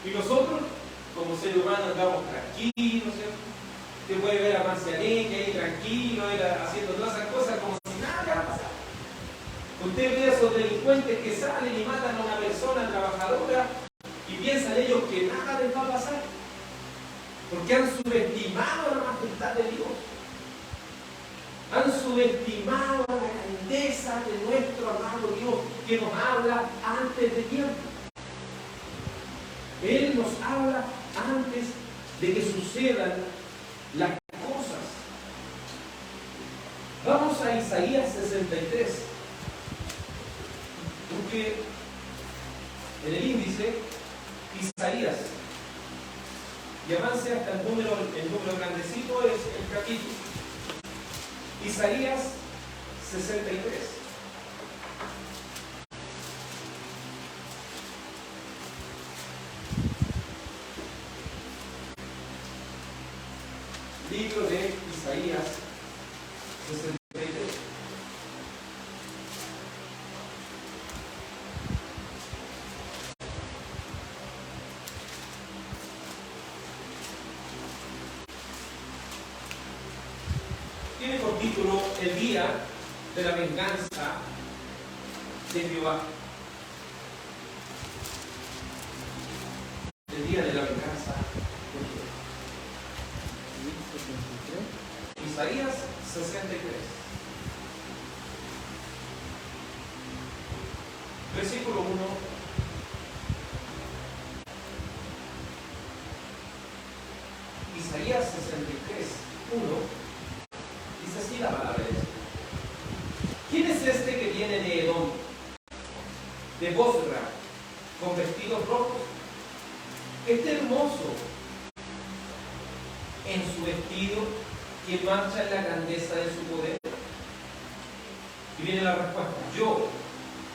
Y nosotros, como seres humanos, andamos tranquilos, ¿cierto? Usted puede ver a Marcianeque ahí tranquilo, haciendo todas esas cosas como si nada le va a pasar. Usted ve a esos delincuentes que salen y matan a una persona trabajadora y piensan ellos que nada les va a pasar, porque han subestimado la majestad de Dios. Han subestimado la grandeza de nuestro amado Dios, que nos habla antes de tiempo. Él nos habla antes de que sucedan las cosas. Vamos a Isaías 63. Porque en el índice, Isaías, y avance hasta el número grandecito es el capítulo. Isaías 63. Libro de Isaías 63. Tiene por título El día de la venganza de Jehová. El día de la venganza de Jehová. Isaías 63. Versículo 1. Isaías 63, 1. Dice así la palabra de Dios. ¿Quién es este que viene de Edom, de Bosra, con vestidos rojos? Este hermoso en su vestido, que marcha en la grandeza de su poder. Y viene la respuesta: yo,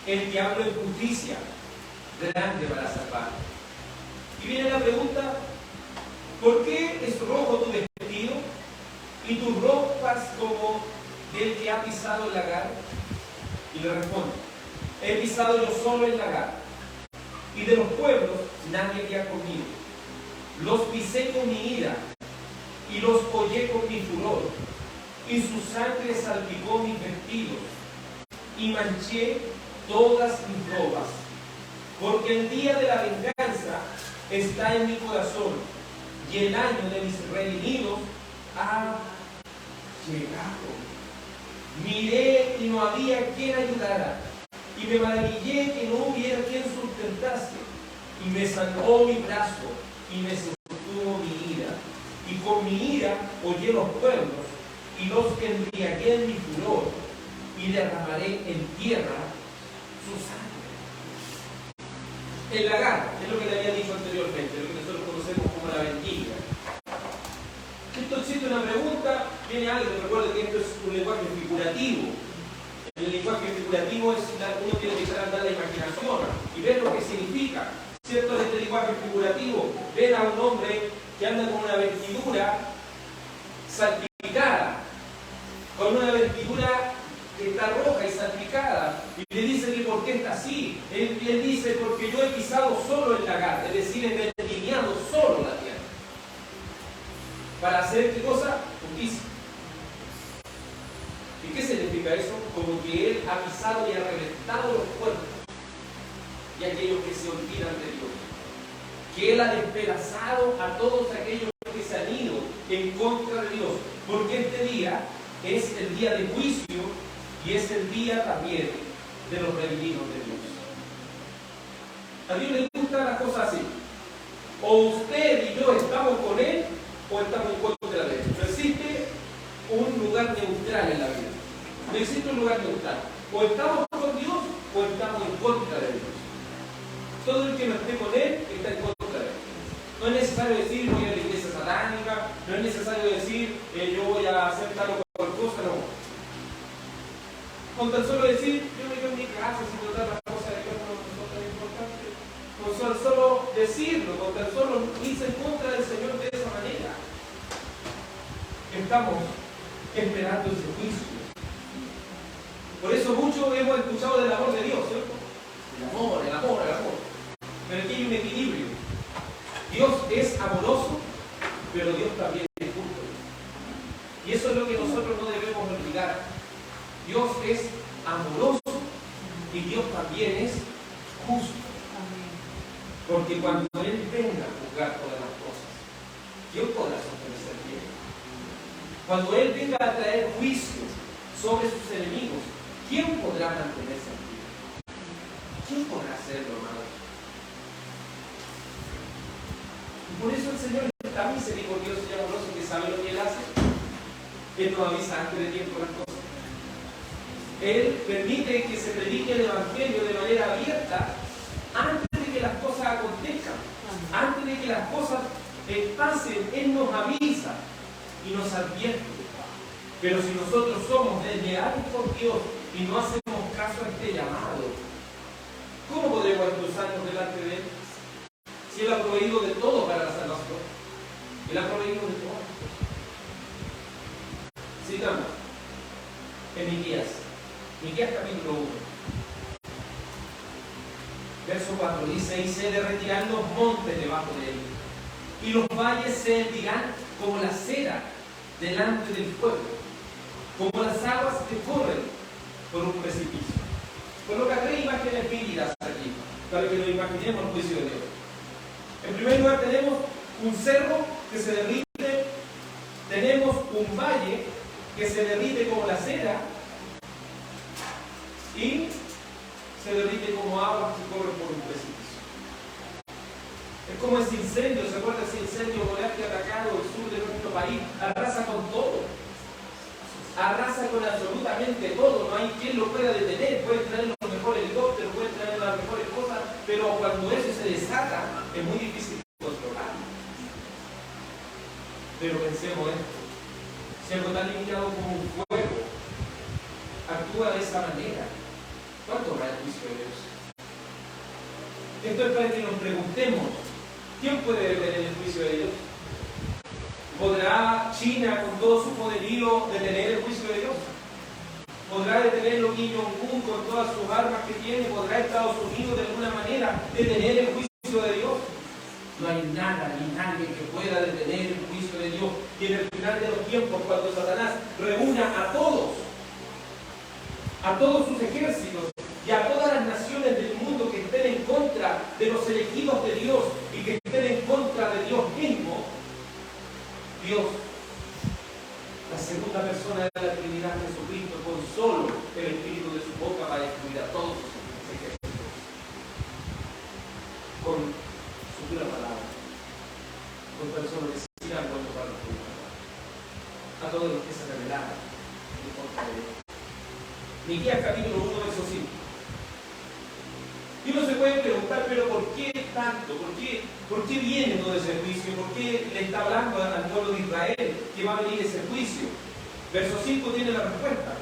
el que hablo en justicia, grande para salvar. Y viene la pregunta: ¿por qué es rojo tu vestido y tus ropas como del que ha pisado el lagar? Y le responde: he pisado yo solo el lagar, y de los pueblos nadie había conmigo. Los pisé con mi ira y los hollé con mi furor, y su sangre salpicó mis vestidos, y manché todas mis robas, porque el día de la venganza está en mi corazón, y el año de mis redimidos ha llegado. Miré y no había quien ayudara, y me maravillé que no hubiera quien sustentase, y me sangró mi brazo, y me sostuvo mi ira. Y con mi ira hollé los pueblos, y los embriagué en mi furor, y derramaré en tierra su sangre. El lagar es lo que le había dicho anteriormente, lo que nosotros conocemos como la vendimia. Esto existe una pregunta, viene alguien, recuerden que esto es un lenguaje figurativo. El lenguaje figurativo es uno tiene que echar a andar la imaginación y ver lo que significa. ¿Cierto? En este lenguaje figurativo, ven a un hombre que anda con una vestidura salpicada, con una vestidura que está roja y salpicada, y le dice que por qué está así. Él dice: porque yo he pisado solo el lagar, es decir, he vendimiado solo la tierra. ¿Para hacer qué cosa? Justicia. ¿Y qué significa eso? Como que él ha pisado y ha reventado los puertos y aquellos que se olvidan de Dios. Que él ha despedazado a todos aquellos que se han ido en contra de Dios. Porque este día es el día de juicio y es el día también de los redimidos de Dios. A Dios le gustan las cosas así. O usted y yo estamos con Él o estamos en contra de Él. No existe un lugar neutral en la vida. No existe un lugar neutral. O estamos con Dios o estamos en contra de Dios. Todo el que no esté con Él está en contra de Él. No es necesario decir voy a la iglesia satánica, no es necesario decir yo voy a hacer tal o cual cosa, no. Con tan solo decir yo me quedo en mi casa sin notar las cosas de Dios no son tan importantes. Con solo decirlo, con tan solo irse en contra del Señor de esa manera. Estamos esperando ese juicio. Por eso mucho hemos escuchado del amor de Dios, ¿cierto? El amor, el amor, el amor. Pero aquí hay un equilibrio. Dios es amoroso, pero Dios también es justo. Y eso es lo que nosotros no debemos olvidar. Dios es amoroso y Dios también es justo. Porque cuando Él venga a juzgar todas las cosas, ¿quién podrá sostenerse en pie? Cuando Él venga a traer juicio sobre sus enemigos, ¿quién podrá mantenerse en pie? ¿Quién podrá hacerlo, hermano? Por eso el Señor es tan misericordioso y amoroso que sabe lo que Él hace. Él nos avisa antes de tiempo las cosas. Él permite que se predique el Evangelio de manera abierta antes de que las cosas acontezcan, antes de que las cosas pasen. Él nos avisa y nos advierte. Pero si nosotros somos desleales por Dios y no hacemos caso a este llamado, ¿cómo podremos excusarnos delante de Él? Si Él ha proveído de todo para la salvación. Él ha proveído de todo. Sigamos en Miqueas capítulo 1. Verso 4 dice: y se derretirán los montes debajo de él, y los valles se hendirán como la cera delante del fuego, como las aguas que corren por un precipicio. Coloca 3 imágenes vívidas aquí, para que nos imaginemos el juicio de Dios. En primer lugar tenemos un cerro que se derrite, tenemos un valle que se derrite como la cera y se derrite como aguas que corren por un precipicio. Es como ese incendio, ¿se acuerda ese incendio Goliat que ha atacado el sur de nuestro país? Arrasa con todo, arrasa con absolutamente todo, no hay quien lo pueda detener. Pueden traer los mejores helicópteros, pueden traer las mejores cosas, pero cuando eso se desata es muy difícil controlar. Pero pensemos esto: si algo tan limitado como un fuego actúa de esa manera, ¿cuánto habrá el juicio de Dios? Esto es para que nos preguntemos: ¿quién puede detener el juicio de Dios? ¿Podrá China con todo su poderío detener el juicio de Dios? ¿Podrá detenerlo Kim Jong-un con todas sus armas que tiene? ¿Podrá Estados Unidos de alguna manera detener el juicio de Dios? No hay nada ni nadie que pueda detener el juicio de Dios. Y en el final de los tiempos, cuando Satanás reúna a todos sus ejércitos y a todas las naciones del mundo que estén en contra de los elegidos de Dios y que estén en contra de Dios mismo, Dios, la segunda persona de la Trinidad, Jesucristo, con solo el Espíritu de su boca va a destruir a todos sus ejércitos con su pura palabra, con personas que se han vuelto para los pueblos, a todos los que se rebelaron en contra de Dios. Miqueas capítulo 1, verso 5. Y uno se puede preguntar, pero ¿por qué tanto? ¿Por qué viene todo ese juicio? ¿Por qué le está hablando al pueblo de Israel que va a venir ese juicio? Verso 5 tiene la respuesta.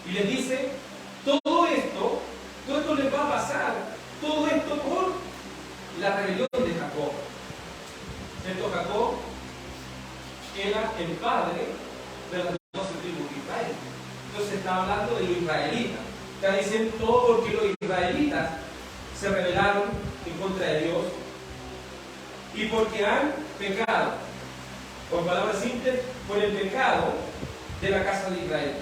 Y les dice: todo esto les va a pasar, todo esto por la rebelión de Jacob. ¿Cierto? Jacob era el padre de las 12 tribus de Israel. Entonces está hablando de los israelitas. Está diciendo todo porque los israelitas se rebelaron en contra de Dios y porque han pecado. Con palabras simples, por el pecado de la casa de Israel.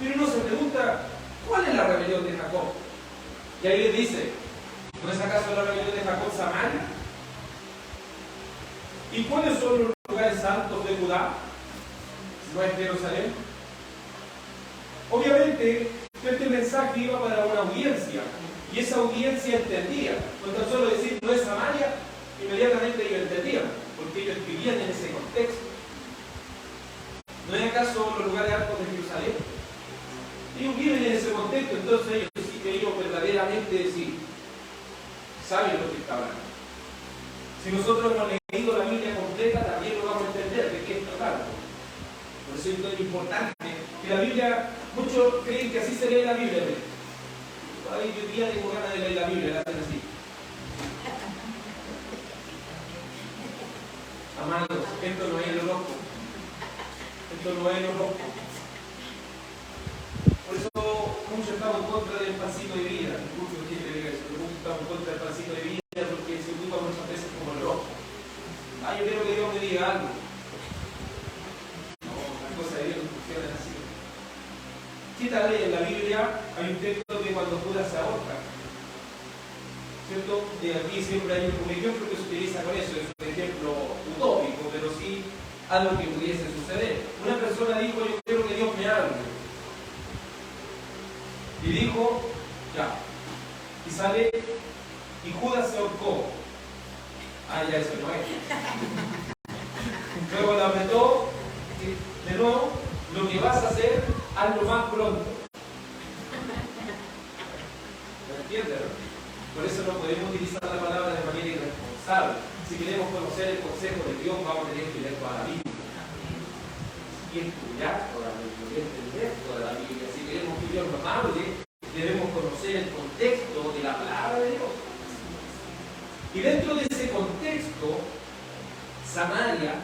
Pero uno se pregunta: ¿cuál es la rebelión de Jacob? Y ahí les dice: ¿no es acaso la rebelión de Jacob Samaria? ¿Y cuáles son los lugares santos de Judá? ¿No es Jerusalén? Obviamente, este mensaje iba para una audiencia, y esa audiencia entendía. Con tan solo decir no es Samaria, inmediatamente ellos entendían, porque ellos vivían en ese contexto. ¿No es acaso los lugares altos de Jerusalén? Ellos viven en ese contexto, entonces ellos verdaderamente sí saben lo que está hablando. Si nosotros hemos leído la Biblia completa, también lo vamos a entender de qué está hablando. Por eso es muy importante que la Biblia, muchos creen que así se lee la Biblia. Ay, yo día tengo ganas de leer la Biblia, la hacen así. Amados, esto no es lo loco. Esto no es lo loco. Por eso muchos estamos en contra del pancito de vida. Muchos estamos en contra del pancito de vida porque se ocupa muchas veces como el rojo. Ah, yo quiero que Dios me diga algo. No, las cosas de Dios no funcionan así. ¿Qué tal en la Biblia? Hay un texto que cuando Judas se ahorca, ¿cierto? Y aquí siempre hay un ejemplo que se utiliza con eso. Es un ejemplo utópico, pero sí algo que pudiese suceder. Una persona dijo: yo quiero que Dios me hable. Y dijo: ya. Y sale, y Judas se ahorcó Ah, ya eso no es. Luego lo apretó. De nuevo, lo que vas a hacer, hazlo más pronto. ¿Me entiendes? Por eso no podemos utilizar la palabra de manera irresponsable. Si queremos conocer el consejo de Dios, vamos a tener que leer toda la Biblia. Y estudiar toda la Biblia, entender toda la Biblia. Si queremos que Dios nos hable, debemos conocer el contexto de la palabra de Dios. Y dentro de ese contexto, Samaria,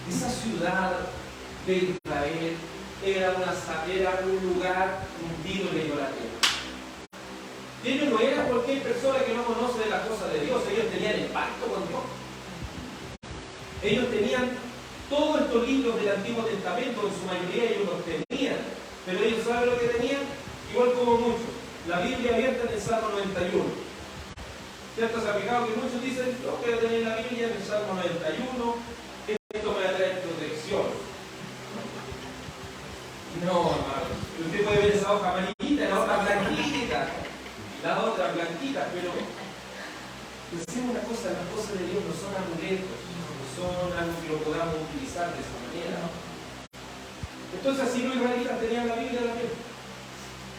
esa ciudad de Israel, era un lugar hundido en la idolatría. Ellos no eran cualquier persona que no conoce de las cosas de Dios, ellos tenían el pacto con Dios. Ellos tenían todos estos libros del Antiguo Testamento, en su mayoría ellos los tenían, pero ellos saben lo que tenían, igual como muchos. La Biblia abierta en el Salmo 91. ¿Cierto? Se ha fijado que muchos dicen, yo quiero tener la Biblia en el Salmo 91, esto me va a traer protección. No, hermano. Usted puede ver esa hoja amarillita, la hoja blanquita, la otra blanquita, pero pensemos una cosa, las cosas de Dios no son amuletos, no son algo que lo podamos utilizar de esa manera. Entonces así los israelitas tenían la Biblia también.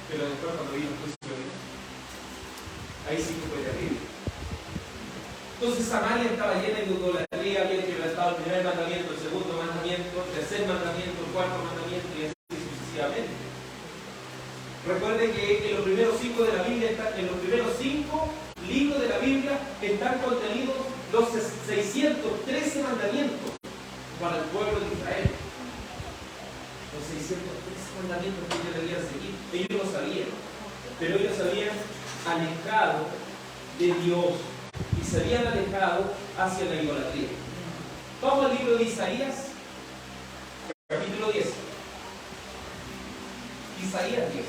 Pero después cuando vino el juicio de Dios, ahí sí que fue terrible. Entonces Samaria estaba llena de idolatría, había quebrantado el primer mandamiento, el segundo mandamiento, el tercer mandamiento, el cuarto mandamiento y así sucesivamente. Recuerden que en los primeros 5 de la Biblia, en los primeros 5 libros de la Biblia están contenidos los 613 mandamientos para el pueblo de Israel. Los 613 mandamientos que ellos debían seguir. Ellos lo sabían, pero ellos se habían alejado de Dios y se habían alejado hacia la idolatría. Vamos al libro de Isaías, capítulo 10. Isaías 10.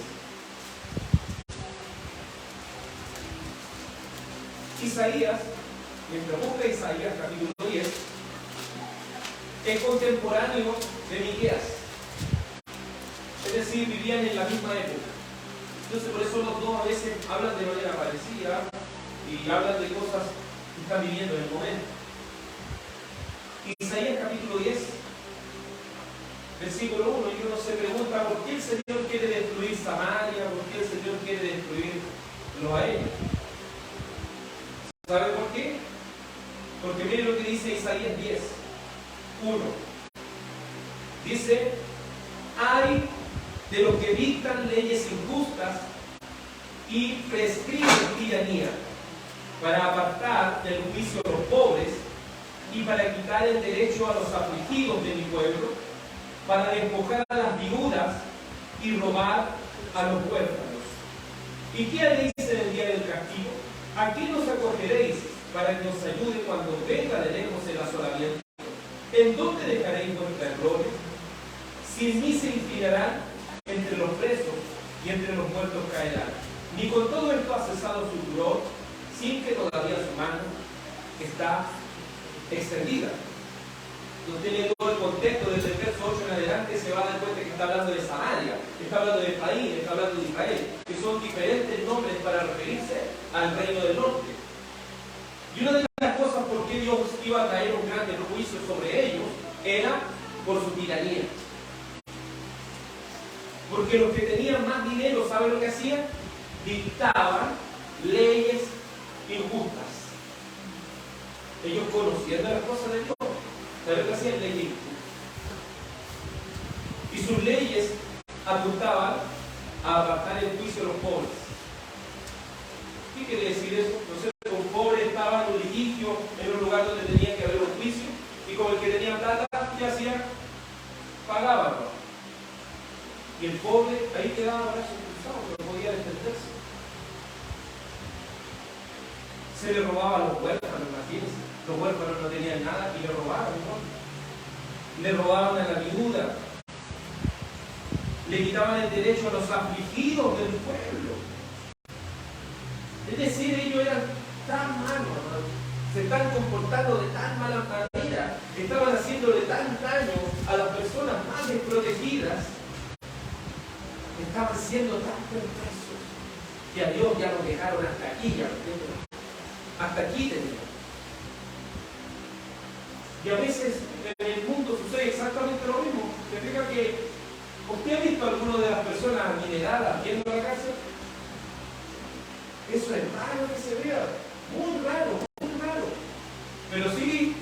Isaías, mientras busca Isaías, capítulo 10, es contemporáneo de Miqueas. Es decir, vivían en la misma época. Entonces, por eso los dos a veces hablan de manera parecida y hablan de cosas que están viviendo en el momento. Isaías, capítulo 10, versículo 1, y uno se pregunta por qué el Señor quiere destruir Samaria, por qué el Señor quiere destruirlo a ellos. ¿Sabe por qué? Porque miren lo que dice Isaías 10, 1. Dice, hay de los que dictan leyes injustas y prescriben tiranía para apartar del juicio a los pobres y para quitar el derecho a los afligidos de mi pueblo, para despojar a las viudas y robar a los huérfanos. ¿Y qué haréis en el día del castigo? ¿A quién os acogeréis para que os ayude cuando venga de lejos el asolamiento? ¿En dónde dejaréis vuestros errores? Sin mí se inclinarán entre los presos y entre los muertos caerán. Ni con todo esto ha cesado su furor, sin que todavía su mano está extendida. Usted lee todo el contexto desde el verso 8 en adelante, se va a dar cuenta que está hablando de Samaria, está hablando de Efraín, está hablando de Israel, que son diferentes nombres para referirse al reino del norte. Y una de las cosas por qué Dios iba a traer un grande juicio sobre ellos era por su tiranía. Porque los que tenían más dinero, ¿saben lo que hacían? Dictaban leyes injustas. Ellos conocían de las cosas de Dios, ¿saben lo que hacían? Leyes injustas. Y sus leyes apuntaban a apartar el juicio de los pobres. ¿Qué quiere decir eso? No sé, un pobre estaba en un litigio, en un lugar donde tenía que haber un juicio, y como el que tenía plata, ¿qué hacía? Pagaba, ¿no? Y el pobre ahí quedaba brazos cruzados, no podía defenderse. Se le robaba a los huérfanos, imagínense. Los huérfanos no tenían nada y le robaban, ¿no? Le robaban a la viuda. Le quitaban el derecho a los afligidos del pueblo. Es decir, ellos eran tan malos, ¿no? Se están comportando de tan mala manera, estaban haciéndole tan daño a las personas más desprotegidas, estaban siendo tan perversos que a Dios ya lo dejaron hasta aquí, ya, hasta aquí tenían. Y a veces en el mundo sucede exactamente lo mismo. ¿Se fija que usted ha visto a alguna de las personas adineradas viendo la casa? Eso es raro que se vea, muy raro, muy raro. Pero sí,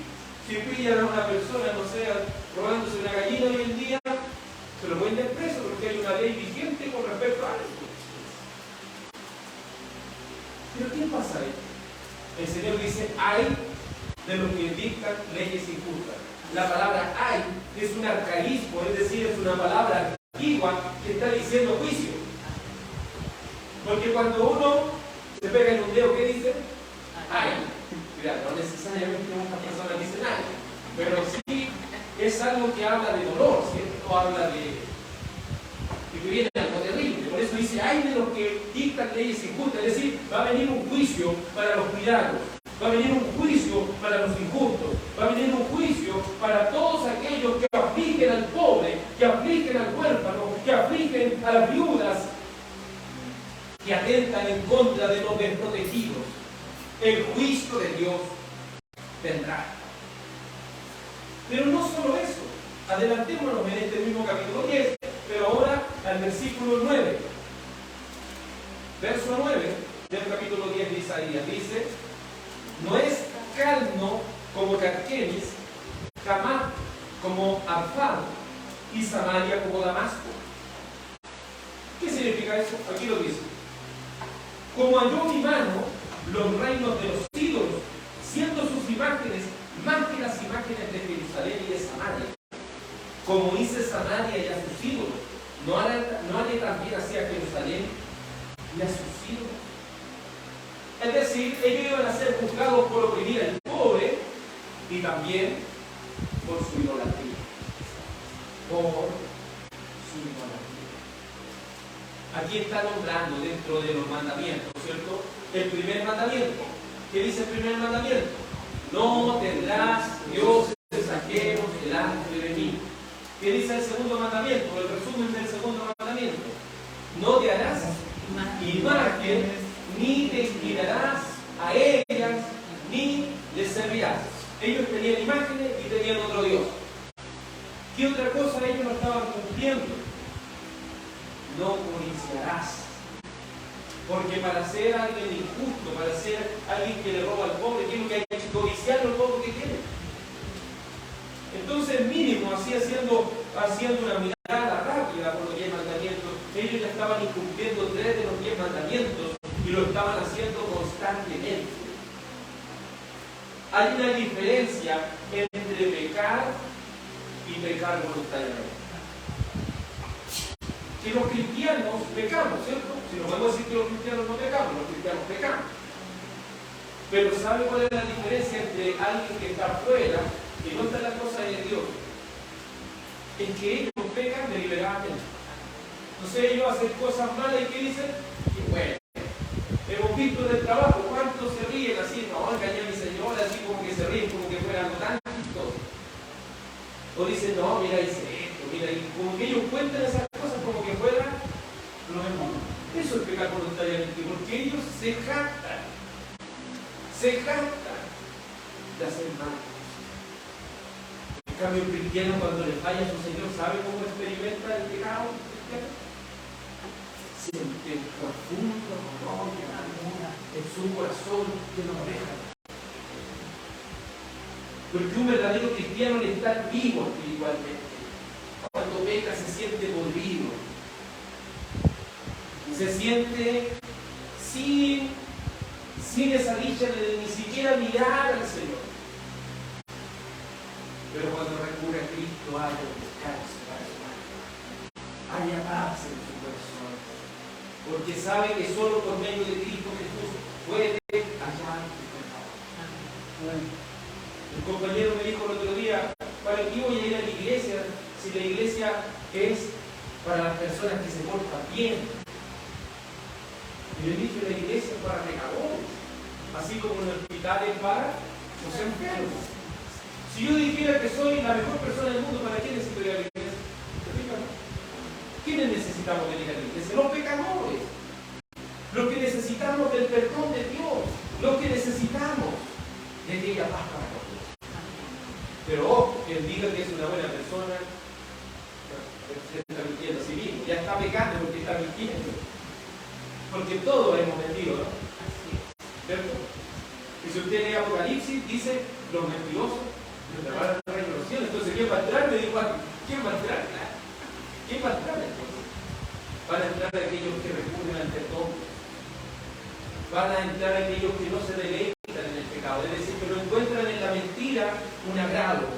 si pillan a una persona, no sé, robándose una gallina hoy en día, se lo pueden dar preso porque hay una ley vigente con respecto a eso. Pero ¿qué pasa ahí? El Señor dice, hay de los que dictan leyes injustas. La palabra hay es un arcaísmo, es decir, es una palabra antigua que está diciendo juicio. Porque cuando uno se pega en un dedo, ¿qué dice? Ay. Mira, no necesariamente muchas personas dicen ay, pero sí es algo que habla de dolor, ¿cierto? Habla de que viene algo terrible. Por eso dice, ay de los que dictan leyes injustas, es decir, va a venir un juicio para los piratas, va a venir un juicio para los injustos, va a venir un juicio para todos aquellos que afligen al pobre, que afligen al huérfano, que afligen a las viudas, que atentan en contra de los desprotegidos. El juicio de Dios vendrá. Pero no solo eso. Adelantémonos en este mismo capítulo 10, pero ahora al versículo 9. Verso 9 del capítulo 10 de Isaías dice: no es Calno como Carquemis, Hamá como Arfad y Samaria como Damasco. ¿Qué significa eso? Aquí lo dice. Como halló mi mano los reinos de los ídolos, siendo sus imágenes más que las imágenes de Jerusalén y de Samaria. Como hice Samaria y a sus ídolos, ¿no haré también así a Jerusalén y a sus ídolos? Es decir, ellos iban a ser juzgados por oprimir al pobre y también por su idolatría. Por su idolatría. Aquí está nombrando dentro de los mandamientos, ¿cierto? El primer mandamiento. ¿Qué dice el primer mandamiento? No tendrás dioses ajenos delante de mí. ¿Qué dice el segundo mandamiento? El resumen del segundo mandamiento. No te harás imagen, ni te inclinarás a ellas, ni les servirás. Ellos tenían imágenes y tenían otro Dios. ¿Qué otra cosa ellos no estaban cumpliendo? No codiciarás. Porque para ser alguien injusto, para ser alguien que le roba al pobre, ¿qué es lo que hay que codiciar lo poco que tiene? Entonces, mínimo, así haciendo una mirada rápida por los 10 mandamientos, ellos ya estaban incumpliendo 3 de los 10 mandamientos y lo estaban haciendo constantemente. Hay una diferencia entre pecar y pecar voluntariamente. Que los cristianos pecamos, ¿cierto? Si no podemos decir que los cristianos no pecamos, los cristianos pecamos. Pero ¿sabe cuál es la diferencia entre alguien que está afuera, que no está en la cosa de Dios? Es que ellos pecan deliberadamente. Entonces ellos hacen cosas malas y ¿qué dicen? Y bueno, hemos visto en el trabajo cuántos se ríen así, no, engañé a mi señora, así como que se ríen como que fuera algo tan chistoso. O dicen, no, mira, hice esto, mira, y como que ellos cuentan esas cosas como que fuera lo mismo. Eso es pecar voluntariamente, porque ellos se jactan de hacer mal. En cambio, el cristiano, cuando le falla a su Señor, ¿sabe cómo experimenta el pecado cristiano? Siente profundo dolor y amargura en su corazón que no deja. Porque un verdadero cristiano le está vivo espiritualmente. Cuando peca se siente podrido. Se siente sin esa dicha de ni siquiera mirar al Señor. Pero cuando recurre a Cristo hay un descanso para su alma. Hay paz en su corazón. Porque sabe que solo por medio de Cristo Jesús puede hallar su pecado. Un compañero me dijo el otro día, ¿para qué voy a ir a la iglesia si la iglesia es para las personas que se portan bien? Y le dije, la iglesia es para pecadores, así como el hospital es para los enfermos. Si yo dijera que soy la mejor persona del mundo, ¿para qué necesito ir a la iglesia? ¿Quiénes necesitamos venir a la iglesia? Los pecadores. Los que necesitamos del perdón de Dios. Los que necesitamos de aquella paz para nosotros. Pero diga que es una buena persona, se está mintiendo a sí mismo, ya está pecando porque está mintiendo. Porque todos hemos mentido, ¿no? ¿Cierto? Y si usted lee Apocalipsis, dice, los mentirosos no van a entrar en los cielos. Entonces, ¿quién va a entrar? Me dijo, ¿quién va a entrar? ¿Quién va a entrar entonces? Van a entrar aquellos que recurren al perdón. Van a entrar aquellos que no se deleitan en el pecado. Es decir, que no encuentran en la mentira un agrado.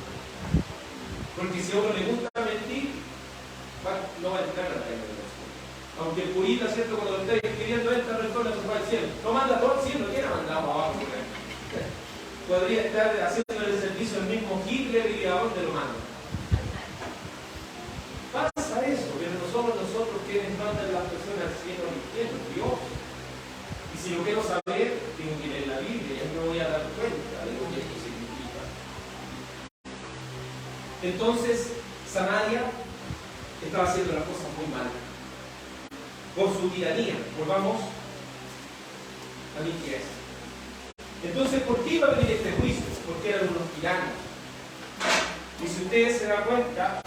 Porque si a uno le gusta mentir, no va a entrar al reino de los cielos. Aunque el purita, ¿cierto? Cuando lo está escribiendo, esta persona se va al cielo. No manda todo al cielo, ¿quién ha mandado abajo? Podría estar haciendo el servicio el mismo Hitler y a dónde lo manda. Pasa eso, pero no somos nosotros quienes mandan las personas al cielo al infierno, Dios. Y si lo quiero saber, tengo que leer la Biblia, ya me voy a dar cuenta de lo que esto significa. Entonces, Samaria estaba haciendo las cosas muy mal. Por su tiranía. Volvamos a Miqueas. Entonces, ¿por qué iba a venir este juicio? Porque eran unos tiranos. Y si ustedes se dan cuenta,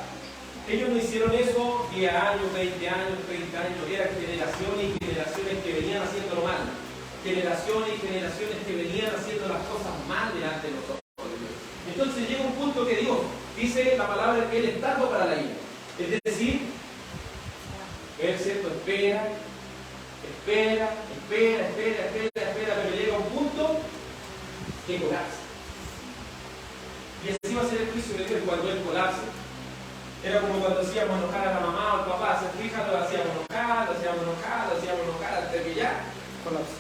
ellos no hicieron eso 10 años, 20 años, 30 años. Eran generaciones y generaciones que venían haciéndolo mal. Generaciones y generaciones que venían haciendo las cosas mal delante de nosotros. Entonces llega un punto que Dios dice la palabra que Él es tardo para la ira. Es decir, Él, ¿cierto? Espera, pero llega un punto que colapsa. Y así va a ser el juicio de Dios cuando Él colapse. Era como cuando hacíamos enojar a la mamá o al papá, se fijan, lo hacíamos enojar, hasta que ya colapsa.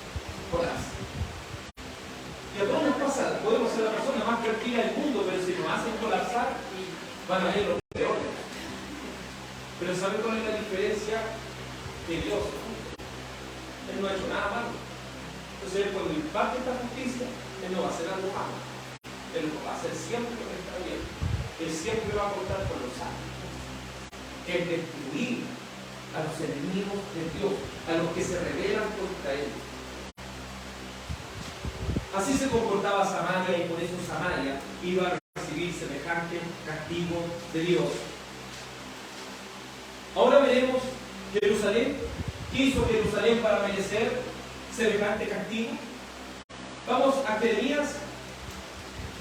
Y a todos nos pasa, podemos ser la persona más tranquila del mundo, pero si nos hacen colapsar, van a ver lo peor. Pero ¿saben cuál es la diferencia de Dios? Él no ha hecho nada malo. Entonces, cuando imparte esta justicia, Él no va a hacer algo malo. Él va a hacer siempre lo que está bien. Él siempre va a contar con los santos. Es destruir a los enemigos de Dios, a los que se rebelan contra Él. Así se comportaba Samaria y por eso Samaria iba a recibir semejante castigo de Dios. Ahora veremos Jerusalén. ¿Qué hizo Jerusalén para merecer semejante castigo? Vamos a Jeremías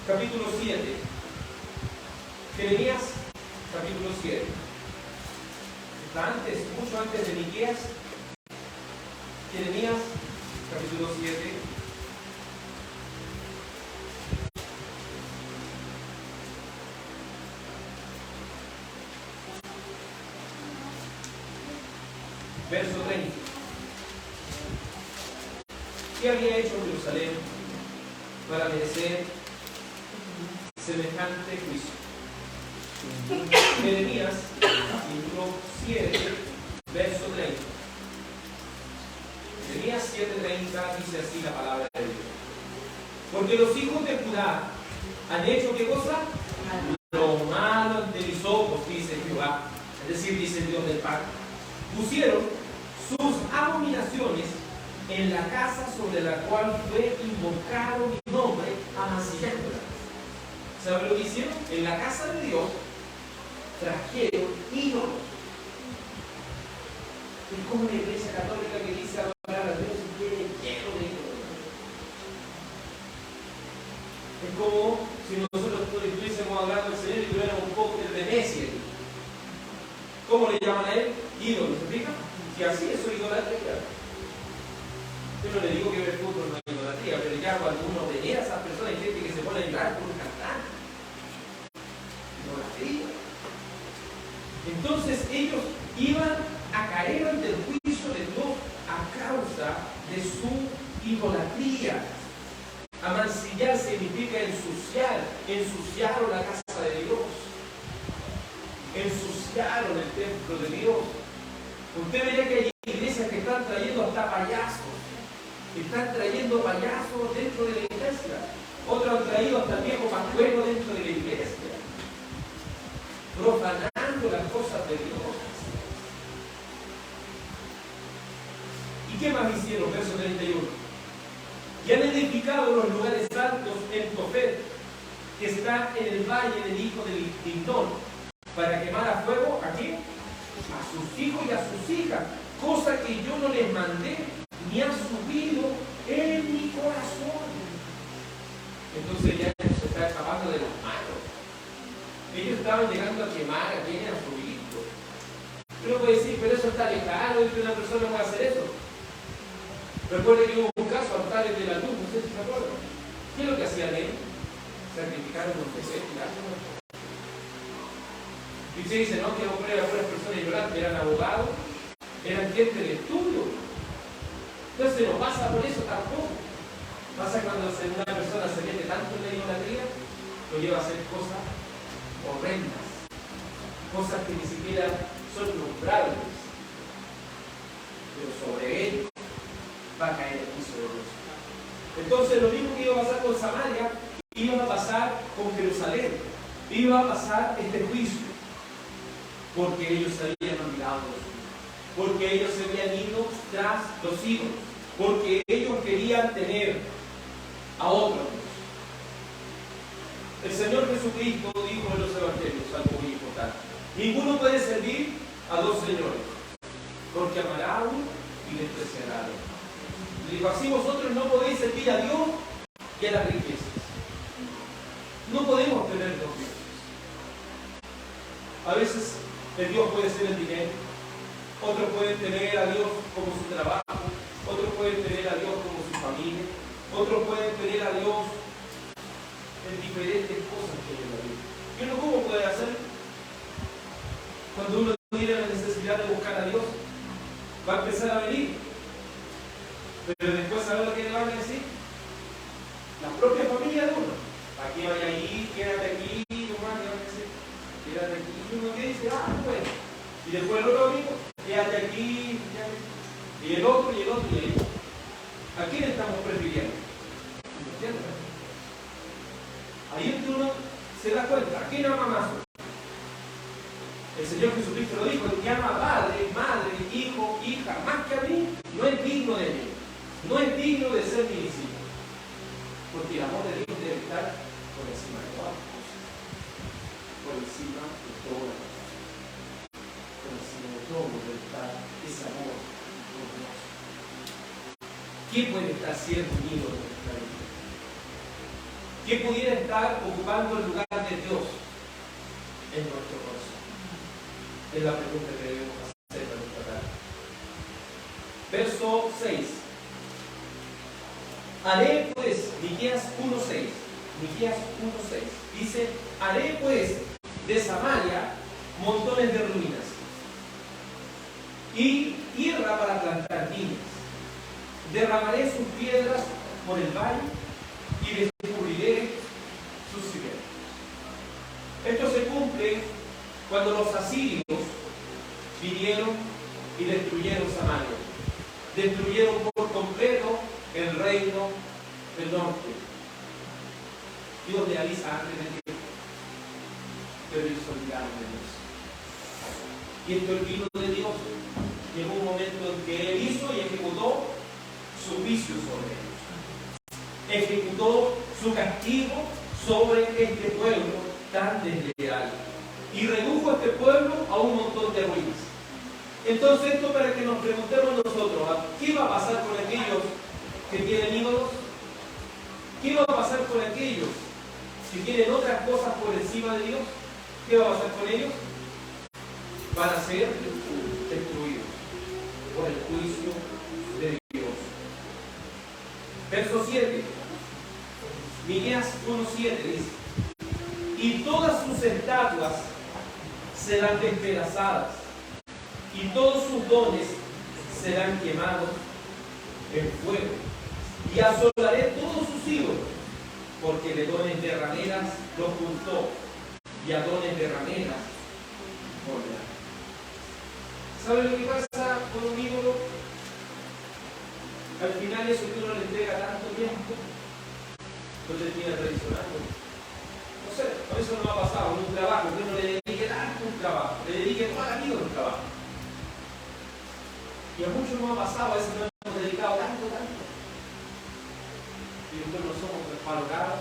capítulo 7. Jeremías capítulo 7. Está antes, mucho antes de Miqueas. Jeremías capítulo 7. Verso 30. ¿Qué había hecho Jerusalén para merecer semejante juicio? Jeremías, capítulo 7, verso 30. Jeremías 7:30 dice así la palabra de Dios. Porque los hijos de Judá han hecho ¿qué cosa? Lo malo ante mis ojos, dice Jehová. Es decir, dice el Dios del pacto. Pusieron sus abominaciones en la casa sobre la cual fue invocado mi nombre, amancillándola. ¿Sabe lo que hicieron? En la casa de Dios trajeron ídolos. Es como una iglesia católica que dice adorar a Dios y tiene lleno de ídolos. Es como si nosotros estuviésemos hablando del Señor y tuviéramos un póster de Messi. ¿Cómo le llaman a él? Ídolo, ¿se fija? Si así eso es idolatría. Yo no le digo que ver fútbol no es idolatría, pero ya cuando uno venía a esas personas, hay gente que se pone a llorar por un cantante. Idolatría. Entonces ellos iban a caer ante el juicio de Dios a causa de su idolatría. Amancillar significa ensuciar. Ensuciaron la casa de Dios. Ensuciaron el templo de Dios. Usted verá que hay iglesias que están trayendo hasta payasos. Están trayendo payasos dentro de la iglesia. Otros han traído hasta el viejo pascuero dentro de la iglesia. Profanando las cosas de Dios. ¿Y qué más hicieron? Verso 31. Y han edificado los lugares altos en Tofet que está en el valle del hijo del Hindón, para quemar a fuego, ¿a quién? A sus hijos y a sus hijas, cosa que yo no les mandé, ni ha subido en mi corazón. Entonces ya se está escapando de las manos. Ellos estaban llegando a quemar a quien era su hijo. Uno puede decir, pero eso está lejano, y que una persona puede hacer eso. Recuerden que hubo un caso, altares de la luz, no sé si se acuerdan. ¿Qué es lo que hacían ellos? Sacrificaron los peces y las cosas. Y se dice, no, que hombre, algunas personas ignorantes eran abogados, eran gente de estudio. Entonces no pasa por eso tampoco. Pasa cuando una persona se mete tanto en la idolatría, lo lleva a hacer cosas horrendas, cosas que ni siquiera son nombrables, pero sobre él va a caer el juicio de Dios. Entonces lo mismo que iba a pasar con Samaria, iba a pasar con Jerusalén, iba a pasar este juicio, porque ellos se habían olvidado de Dios, porque ellos se habían ido tras los ídolos, porque ellos querían tener a otro Dios. El Señor Jesucristo dijo en los evangelios algo muy importante: ninguno puede servir a dos señores, porque amará a uno y despreciará a otro. Le dijo, así vosotros no podéis servir a Dios y a las riquezas. No podemos tener dos dioses. A veces el Dios puede ser el dinero, otros pueden tener a Dios como su trabajo, otros pueden tener a Dios como su familia, otros pueden tener a Dios en diferentes cosas que hay en la vida. ¿Y uno cómo puede hacer? Cuando uno tiene la necesidad de buscar a Dios, va a empezar a venir. Pero después, ¿sabe lo que le van a decir? La propia familia de uno. Aquí vaya ahí, quédate aquí, nomás, le van a decir, quédate aquí. Y uno que dice, bueno. Y después el otro amigo, quédate aquí, quédate. Y el otro, y el otro, y el otro. ¿A quién estamos prefiriendo? ¿Entiendes? Ahí es que uno se da cuenta. ¿A quién ama más? El Señor Jesucristo lo dijo: el que ama a padre, madre, hijo, hija, más que a mí, no es digno de mí. No es digno de ser mi discípulo. Porque el amor de Dios debe estar por encima de todas las cosas. Por encima de todo. Por encima de todo debe estar ese amor por Dios. ¿Quién puede estar siendo unido en nuestra vida? ¿Quién pudiera estar ocupando el lugar de Dios en nuestro corazón? Es la pregunta que debemos hacer para nuestra tarde. Verso 6. Haré pues, Miqueas 1:6, dice, haré pues de Samaria montones de ruinas y tierra para plantar viñas. Derramaré sus piedras por el valle y descubriré sus cimientos. Esto se cumple cuando los asirios vinieron y destruyeron Samaria. Destruyeron por completo el reino del norte. Dios le avisa antes de tiempo, pero ellos se olvidaron de Dios. Y esto el vino de Dios. Llegó un momento en que Él hizo y ejecutó su juicio sobre ellos. Ejecutó su castigo sobre este pueblo tan desleal. Y redujo a este pueblo a un montón de ruinas. Entonces, esto para que nos preguntemos nosotros, ¿qué va a pasar con aquellos que tienen ídolos? ¿Qué va a pasar con aquellos que tienen otras cosas por encima de Dios? ¿Qué va a pasar con ellos? Van a ser destruidos por el juicio de Dios. Verso 7. Miqueas 1:7 dice: y todas sus estatuas serán despedazadas, y todos sus dones serán quemados en fuego, y asolaré todos sus ídolos, porque de dones de rameras los juntó, y a dones de rameras volverá. ¿Sabe lo que pasa con un ídolo? Al final eso que uno le entrega tanto tiempo, no termina traicionando. No sé, a veces no me ha pasado en un trabajo, que uno le dedique tanto un trabajo, le dedique toda la vida a un trabajo. Y a muchos nos ha pasado, a veces no hemos dedicado tanto. Y nosotros no somos desvalorados,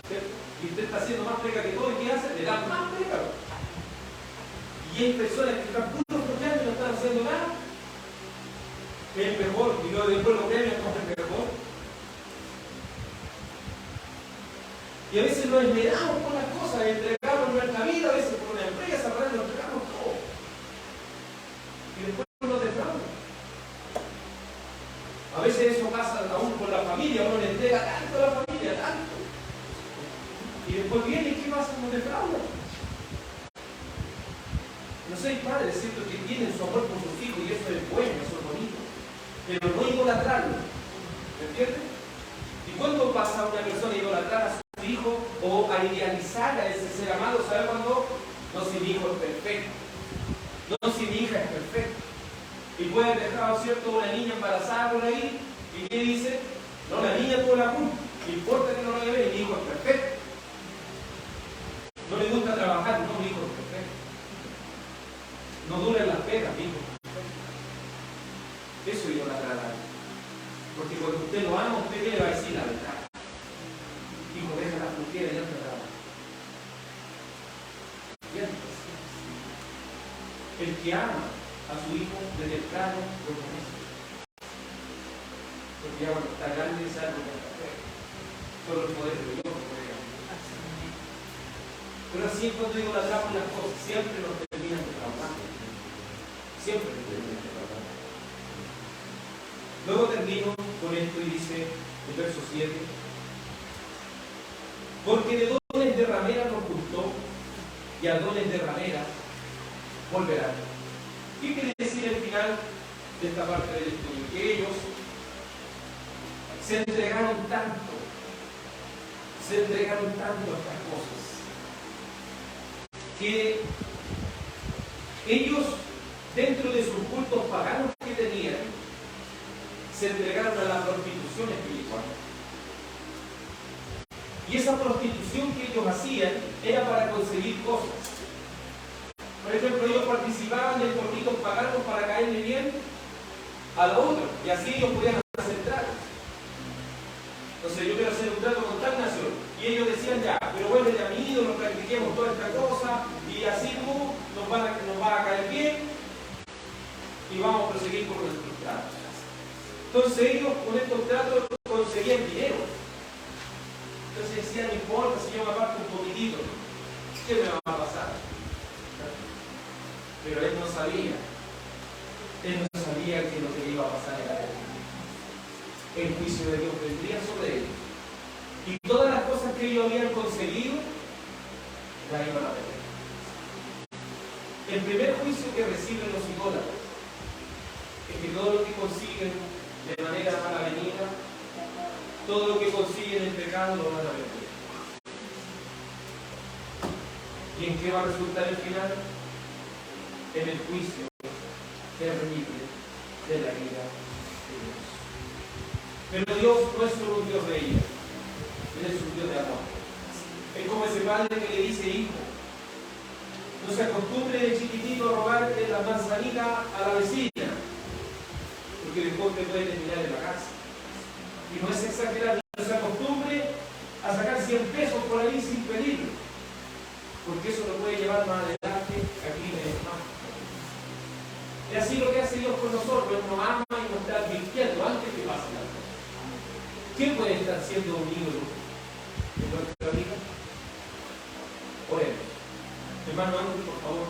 ¿cierto? Y usted está haciendo Y hay personas que están puros copiando y no están haciendo nada. Es mejor, y luego después los premios como es mejor. Y a veces nos esmeramos por las cosas, entregamos nuestra vida, a veces por una empresa, para nos entregamos todo. Y después nos defraudan. A veces eso pasa aún con la familia, uno le entrega tanto a la familia, tanto. Y después viene y ¿qué pasa? Nos defraudan. No sé, hay padres, ¿cierto?, que tienen su amor por sus hijos y eso es bueno, eso es bonito. Pero no idolatrarlo. ¿Me entiendes? ¿Y cuándo pasa una persona a idolatrar a su hijo o a idealizar a ese ser amado? ¿Sabe cuándo? No, si mi hijo es perfecto. No, si mi hija es perfecta. Y puede haber dejado, ¿cierto?, una niña embarazada por ahí. ¿Y qué dice? No, la niña tuvo la culpa. No importa que no lo lleve, mi hijo es perfecto. No le gusta trabajar, no, mi hijo es perfecto. No duran las pegas, mi hijo es perfecto. Eso es idolatrar a alguien. Porque cuando usted lo ama, usted ¿qué le va a decir? La verdad. Hijo, deja la flujera y anda a trabajar. El que ama a su hijo desde el plano lo conoce. Porque ya cuando está grande sabe lo que está haciendo. Solo el poder de Dios puede cambiar. Pero así es cuando idolatramos las cosas, siempre nos terminan defraudando. Siempre nos terminan defraudando. Luego termino con esto y dice el verso 7: porque de dones de ramera nos juntó y a dones de ramera volverán. ¿Qué quiere decir el final de esta parte del estudio? Que ellos se entregaron tanto a estas cosas, que ellos, dentro de sus cultos paganos que tenían, se entregaron a la prostitución espiritual. Y esa prostitución que ellos hacían era para conseguir cosas. Por ejemplo, ellos participaban de estos ritos paganos para caerle bien a la otra, y así ellos podían hacer tratos. Entonces, yo quiero hacer un trato con tal nación, y ellos decían ya, pero vuelve a mi ídolo, practiquemos toda esta cosa, y así tú nos vas a caer bien, y vamos a proseguir con nuestros tratos. Entonces ellos con estos tratos conseguían dinero. Entonces decían, no importa si yo me aparto un poquitito, ¿qué me va a pasar? Pero él no sabía que lo que iba a pasar era él. El juicio de Dios vendría sobre ellos. Y todas las cosas que ellos habían conseguido, las iban a perder. El primer juicio que reciben los idólatras es que todo lo que consiguen de manera malavenida, todo lo que consiguen en pecado lo van a perder. ¿Y en qué va a resultar el final? En el juicio terrible de la ira de Dios. Pero Dios no es solo un Dios de ira, Él es un Dios de amor. Es como ese padre que le dice: hijo, no se acostumbre de chiquitito a robarle la manzanita a la vecina, porque después te puede terminar en la casa. Y no es exagerar, no se acostumbre a sacar 100 pesos por ahí sin pedirlo, porque eso lo puede llevar más adelante a crímenes más. Y así lo que hace Dios con nosotros, Él nos ama y nos está advirtiendo antes que pase la cosa. ¿Quién puede estar siendo un ídolo en nuestra vida? Oremos. Hermano Ángel, por favor,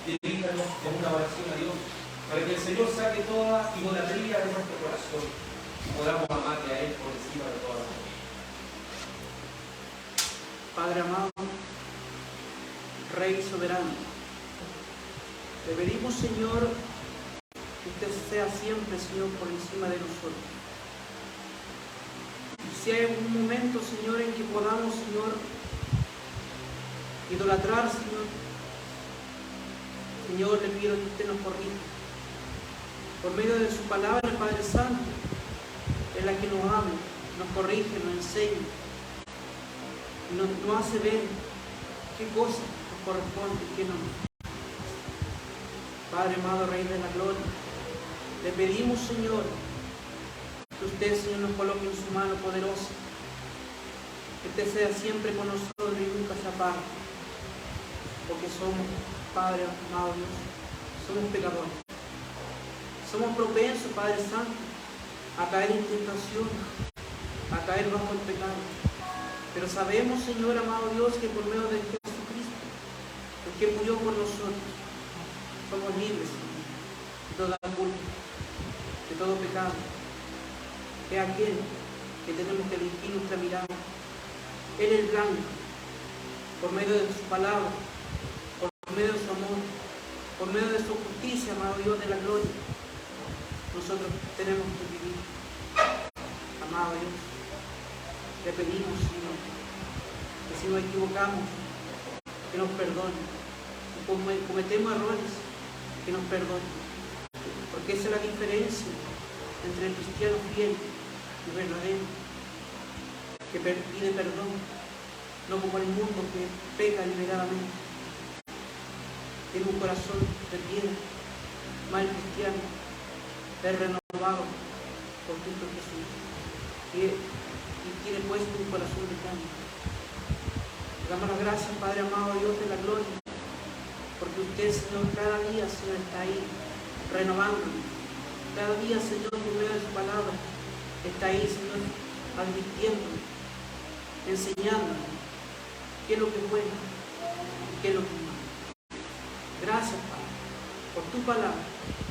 diríjanos en una oración a Dios, para que el Señor saque toda idolatría de nuestro corazón y podamos amarle a Él por encima de todas las cosas. Padre amado, Rey soberano, te pedimos, Señor, que usted sea siempre, Señor, por encima de nosotros. Y si hay algún momento, Señor, en que podamos, Señor, idolatrar, Señor, le pido que usted nos corrija por medio de su palabra, Padre Santo, en la que nos habla, nos corrige, nos enseña, nos hace ver qué cosa nos corresponde y qué no. Padre amado, Rey de la Gloria, le pedimos, Señor, que usted, Señor, nos coloque en su mano poderosa, que usted sea siempre con nosotros y nunca se aparte, porque somos Padre amado Dios, somos pecadores. Somos propensos, Padre Santo, a caer en tentación, a caer bajo el pecado. Pero sabemos, Señor amado Dios, que por medio de Jesucristo, el que murió por nosotros, somos libres, Señor, de toda culpa, de todo pecado. Es aquel que tenemos que dirigir nuestra mirada. Él es el blanco, por medio de su palabra, por medio de su amor, por medio de su justicia, amado Dios de la gloria. Nosotros tenemos que vivir. Amado Dios, te pedimos, Señor, que si nos equivocamos, que nos perdone. Si cometemos errores, que nos perdone. Porque esa es la diferencia entre el cristiano fiel y verdadero, que pide perdón, no como el mundo que peca deliberadamente. Tiene un corazón de piedra, más el cristiano es renovado por Cristo Jesús y tiene puesto un corazón de carne. Le damos las gracias, Padre amado, Dios de la gloria, porque usted, Señor, cada día, Señor, está ahí renovándonos. Cada día, Señor, por medio de su palabra, está ahí, Señor, advirtiéndonos, enseñándonos qué es lo que es bueno y qué es lo que es malo. Gracias, Padre, por tu palabra,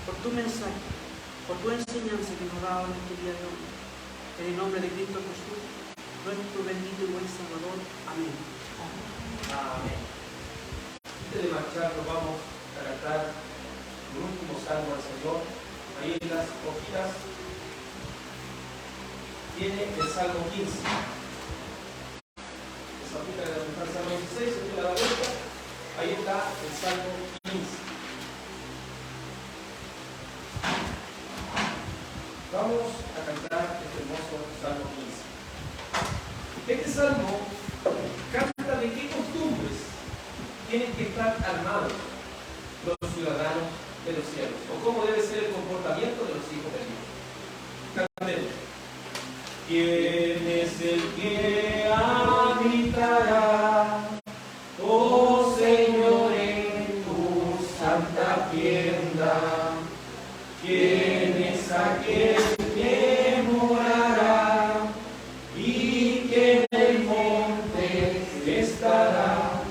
por tu mensaje, por tu enseñanza que nos ha dado en este día de hoy. En el nombre de Cristo Jesús, nuestro bendito y buen Salvador. Amén. Amén. Antes de marchar, nos vamos a cantar un último salmo al Señor. Ahí en las hojitas tiene el Salmo 15. Esa hojita de el Salmo 16, se la vuelta. Ahí está el Salmo 15. Vamos a cantar este hermoso Salmo 15. Este salmo canta de qué costumbres tienen que estar armados los ciudadanos de los cielos, o cómo debe ser el comportamiento de los hijos de Dios. Cantemos. ¿Quién es el que habitará, oh Señor, en tu santa tienda? ¿Quién es aquel que morará y que en el monte estará?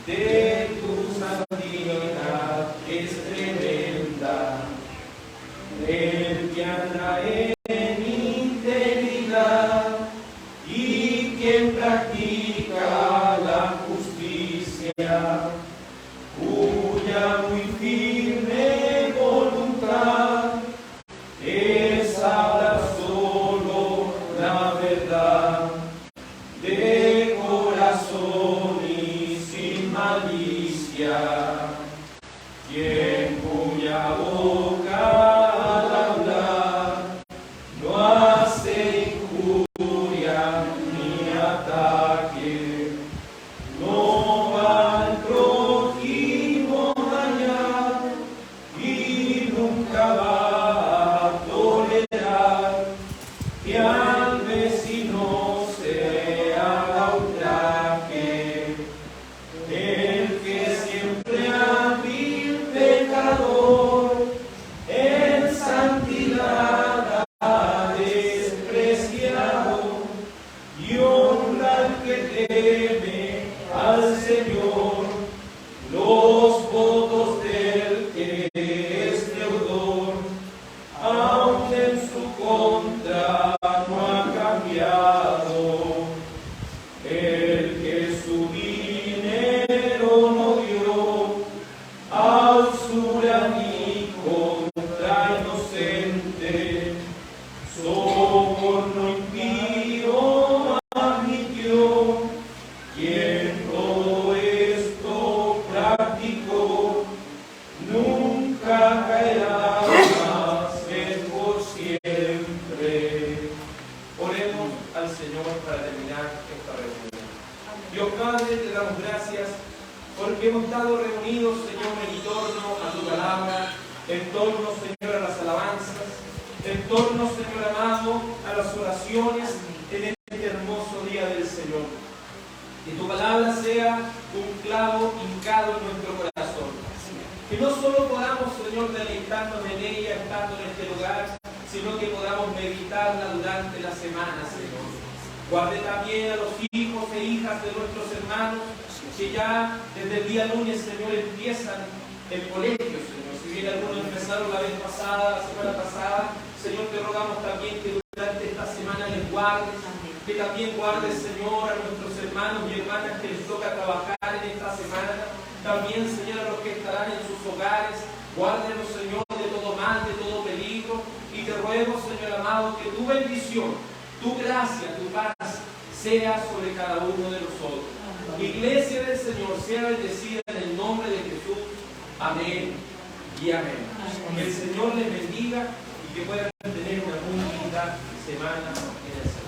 De tu santidad es tremenda, el que anda en integridad y quien practica la justicia, cuya muy firme voluntad es hablar solo la verdad, de corazón y sin malicia, quien cuya boca al hablar no hace injuria ni ataque, no va al prójimo dañar y nunca va a tolerar que al vecino se haga ultraje. El que siempre hábil pecador en santidad ha despreciado y honra al que teme al Señor los votos del que es deudor, aun en su contra no ha cambiado. El que su dinero no dio a usura ni contra inocente, soborno impío admitió, quien todo esto practicó, nunca caerá más bien por siempre. Oremos al Señor para terminar esta reunión. Dios Padre, te damos gracias porque hemos estado reunidos, Señor, en torno a tu palabra, en torno, Señor, a las alabanzas, en torno, Señor amado, a las oraciones en este hermoso día del Señor. Que tu palabra sea un clavo hincado en nuestro corazón. podamos meditarla durante la semana, Señor. Guarde también a los hijos e hijas de nuestros hermanos que ya desde el día lunes, Señor, empiezan el colegio, Señor. Si bien algunos empezaron la vez pasada, la semana pasada, Señor, te rogamos también que durante esta semana les guardes, que también guardes, Señor, a nuestros hermanos y hermanas que les toca trabajar en esta semana. También, Señor, a los que estarán en sus hogares, guárdenos, Señor, de todo mal, de todo peligro. Y te ruego, Señor amado, que tu bendición, tu gracia, tu paz sea sobre cada uno de nosotros. Iglesia del Señor, sea bendecida en el nombre de Jesús. Amén y amén. Que el Señor les bendiga y que puedan tener una muy linda semana en el Señor.